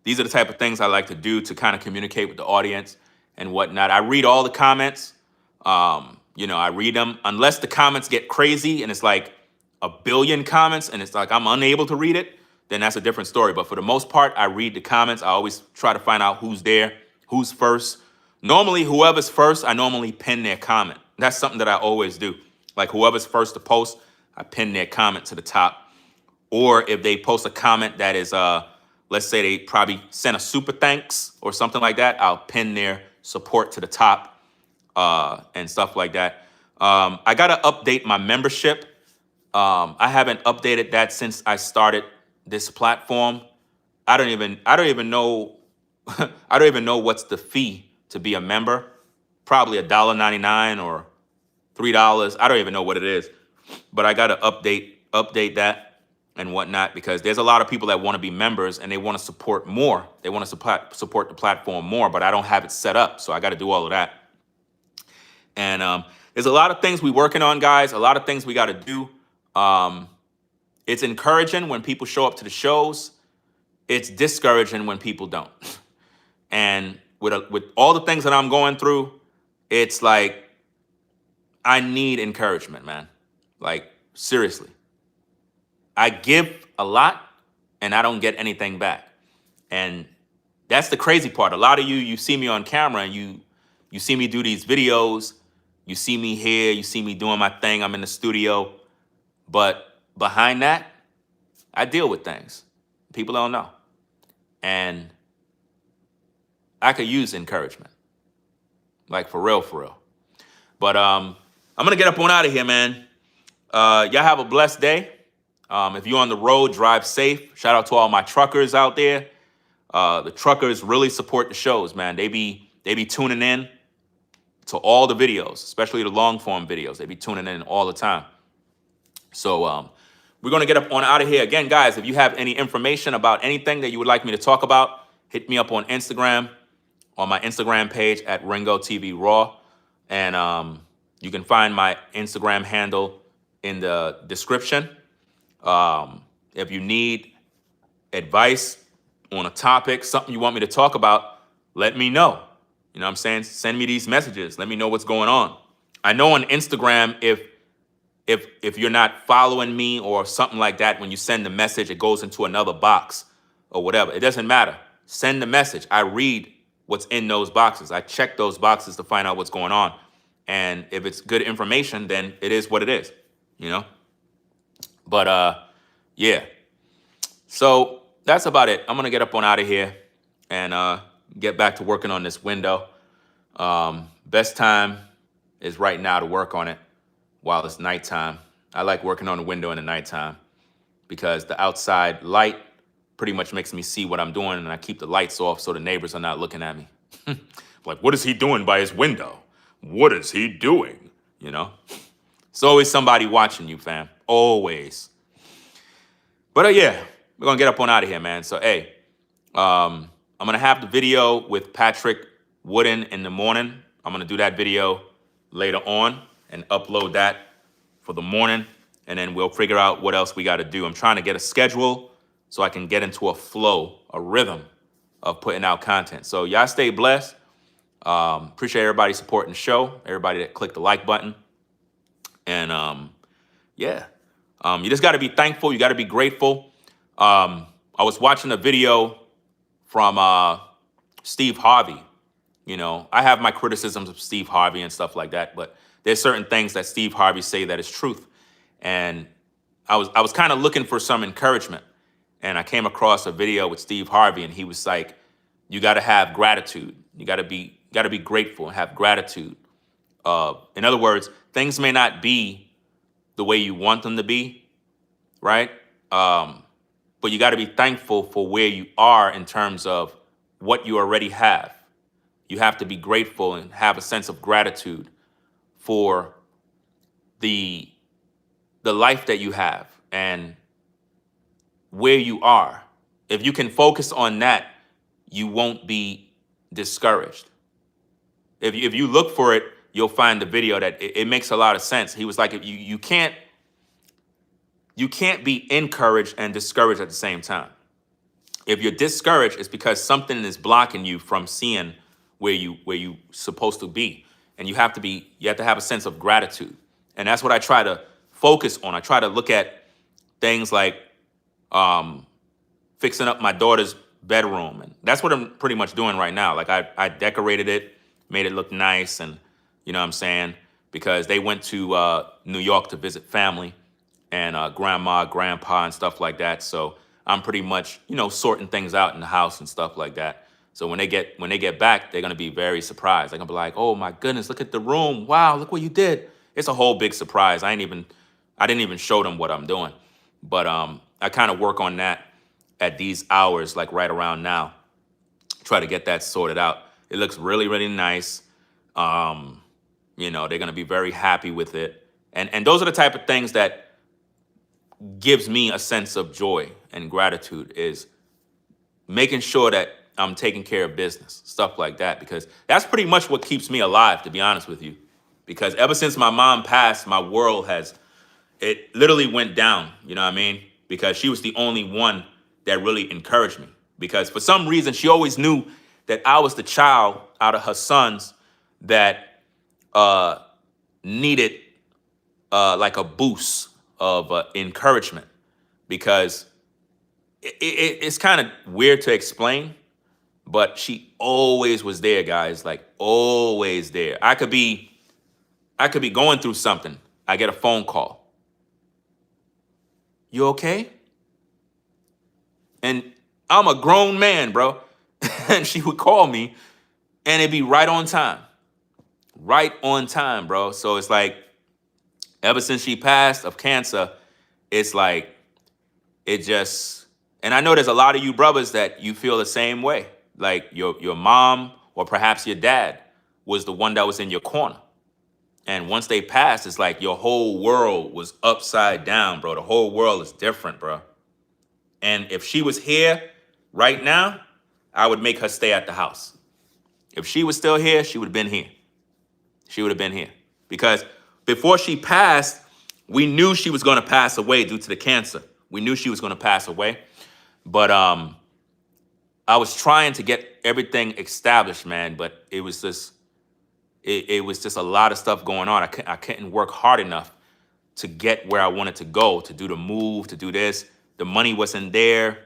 These are the type of things I like to do to kind of communicate with the audience and whatnot. I read all the comments. I read them unless the comments get crazy and it's like a billion comments and it's like I'm unable to read it, then that's a different story. But for the most part, I read the comments. I always try to find out who's there, who's first. Normally, whoever's first, I normally pin their comment. That's something that I always do. Like whoever's first to post, I pin their comment to the top. Or if they post a comment that is, let's say they probably sent a super thanks or something like that, I'll pin their support to the top and stuff like that. I got to update my membership. I haven't updated that since I started this platform. I don't even know. I don't even know what's the fee to be a member. Probably $1.99 or $3. I don't even know what it is, but I got to update that and whatnot, because there's a lot of people that want to be members and they want to support more. They want to support the platform more, but I don't have it set up. So I got to do all of that. And there's a lot of things we're working on, guys. A lot of things we got to do. It's encouraging when people show up to the shows. It's discouraging when people don't. And with all the things that I'm going through, it's like I need encouragement, man. Like, seriously. I give a lot and I don't get anything back. And that's the crazy part. A lot of you see me on camera and you see me do these videos. You see me here. You see me doing my thing. I'm in the studio. But behind that, I deal with things. People don't know. And I could use encouragement. Like, for real, for real. But I'm going to get up on out of here, man. Y'all have a blessed day. If you're on the road, drive safe. Shout out to all my truckers out there. The truckers really support the shows, man. They be tuning in to all the videos, especially the long form videos. They be tuning in all the time. So we're going to get up on out of here. Again, guys, if you have any information about anything that you would like me to talk about, hit me up on Instagram, on my Instagram page at Ringo TV Raw. And you can find my Instagram handle in the description. If you need advice on a topic, something you want me to talk about, let me know. You know what I'm saying? Send me these messages. Let me know what's going on. I know on Instagram, if you're not following me or something like that, when you send the message, it goes into another box or whatever. It doesn't matter. Send the message. I read what's in those boxes. I check those boxes to find out what's going on. And if it's good information, then it is what it is, you know? But yeah. So that's about it. I'm going to get up on out of here and get back to working on this window. Best time is right now to work on it while it's nighttime. I like working on the window in the nighttime because the outside light pretty much makes me see what I'm doing, and I keep the lights off so the neighbors are not looking at me. Like, what is he doing by his window? What is he doing? You know? It's always somebody watching you, fam. Always. But yeah, we're going to get up on out of here, man. So, hey, I'm going to have the video with Patrick Wooden in the morning. I'm going to do that video later on and upload that for the morning. And then we'll figure out what else we got to do. I'm trying to get a schedule so I can get into a flow, a rhythm of putting out content. So y'all stay blessed. Appreciate everybody supporting the show, everybody that clicked the like button. And yeah, you just got to be thankful. You got to be grateful. I was watching a video from Steve Harvey. You know, I have my criticisms of Steve Harvey and stuff like that, but there's certain things that Steve Harvey say that is truth. And I was kind of looking for some encouragement. And I came across a video with Steve Harvey, and he was like, you got to have gratitude. You got to be grateful and have gratitude. In other words, things may not be the way you want them to be, right? but you got to be thankful for where you are in terms of what you already have. You have to be grateful and have a sense of gratitude for the life that you have and where you are. If you can focus on that, you won't be discouraged. If you look for it, you'll find the video that it makes a lot of sense. He was like, if you can't be encouraged and discouraged at the same time. If you're discouraged, it's because something is blocking you from seeing where you supposed to be. And you have to have a sense of gratitude. And that's what I try to focus on. I try to look at things like fixing up my daughter's bedroom. And that's what I'm pretty much doing right now. Like I decorated it, made it look nice. And you know what I'm saying? Because they went to New York to visit family and grandma, grandpa, and stuff like that. So I'm pretty much, sorting things out in the house and stuff like that. So when they get back, they're gonna be very surprised. They're gonna be like, "Oh my goodness, look at the room! Wow, look what you did!" It's a whole big surprise. I didn't even show them what I'm doing, but I kind of work on that at these hours, like right around now. Try to get that sorted out. It looks really, really nice. They're gonna be very happy with it, and those are the type of things that gives me a sense of joy and gratitude, is making sure that I'm taking care of business, stuff like that, because that's pretty much what keeps me alive, to be honest with you. Because ever since my mom passed, my world it literally went down, you know what I mean? Because she was the only one that really encouraged me. Because for some reason, she always knew that I was the child out of her sons that needed like a boost of encouragement, because it's kind of weird to explain, but she always was there, guys, like always there. I could be going through something. I get a phone call. "You okay?" And I'm a grown man, bro. And she would call me and it'd be right on time. Right on time, bro. So it's like, ever since she passed of cancer, it's like, and I know there's a lot of you brothers that you feel the same way. Like your mom or perhaps your dad was the one that was in your corner. And once they passed, it's like your whole world was upside down, bro. The whole world is different, bro. And if she was here right now, I would make her stay at the house. If she was still here, she would have been here. She would have been here. Because before she passed, we knew she was going to pass away due to the cancer. We knew she was going to pass away. But I was trying to get everything established, man. But it was just a lot of stuff going on. I couldn't work hard enough to get where I wanted to go, to do the move, to do this. The money wasn't there,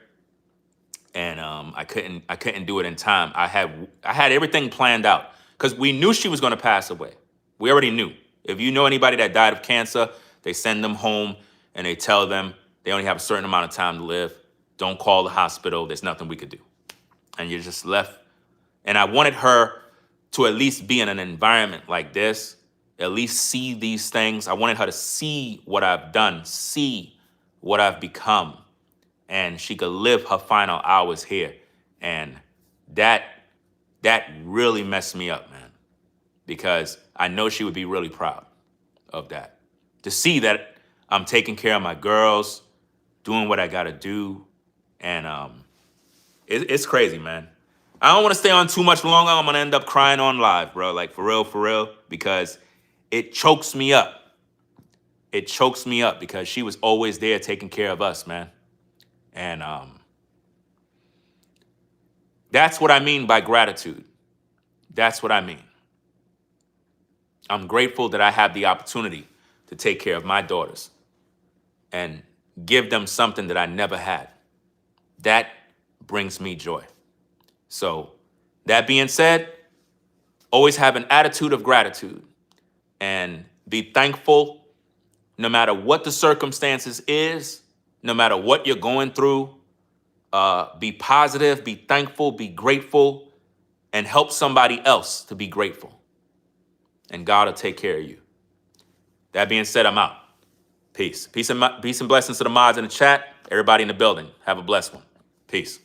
and I couldn't do it in time. I had everything planned out because we knew she was going to pass away. We already knew. If you know anybody that died of cancer, they send them home and they tell them they only have a certain amount of time to live. Don't call the hospital. There's nothing we could do. And you're just left. And I wanted her to at least be in an environment like this, at least see these things. I wanted her to see what I've done, see what I've become, and she could live her final hours here. And that really messed me up, man, because I know she would be really proud of that. To see that I'm taking care of my girls, doing what I gotta do, and it's crazy, man. I don't want to stay on too much longer. I'm gonna end up crying on live, bro. Like for real, because it chokes me up. It chokes me up because she was always there taking care of us, man. And that's what I mean by gratitude. That's what I mean. I'm grateful that I have the opportunity to take care of my daughters and give them something that I never had. That brings me joy. So that being said, always have an attitude of gratitude and be thankful no matter what the circumstances is, no matter what you're going through. Be positive, be thankful, be grateful, and help somebody else to be grateful. And God will take care of you. That being said, I'm out. Peace. Peace and blessings to the mods in the chat. Everybody in the building, have a blessed one. Peace.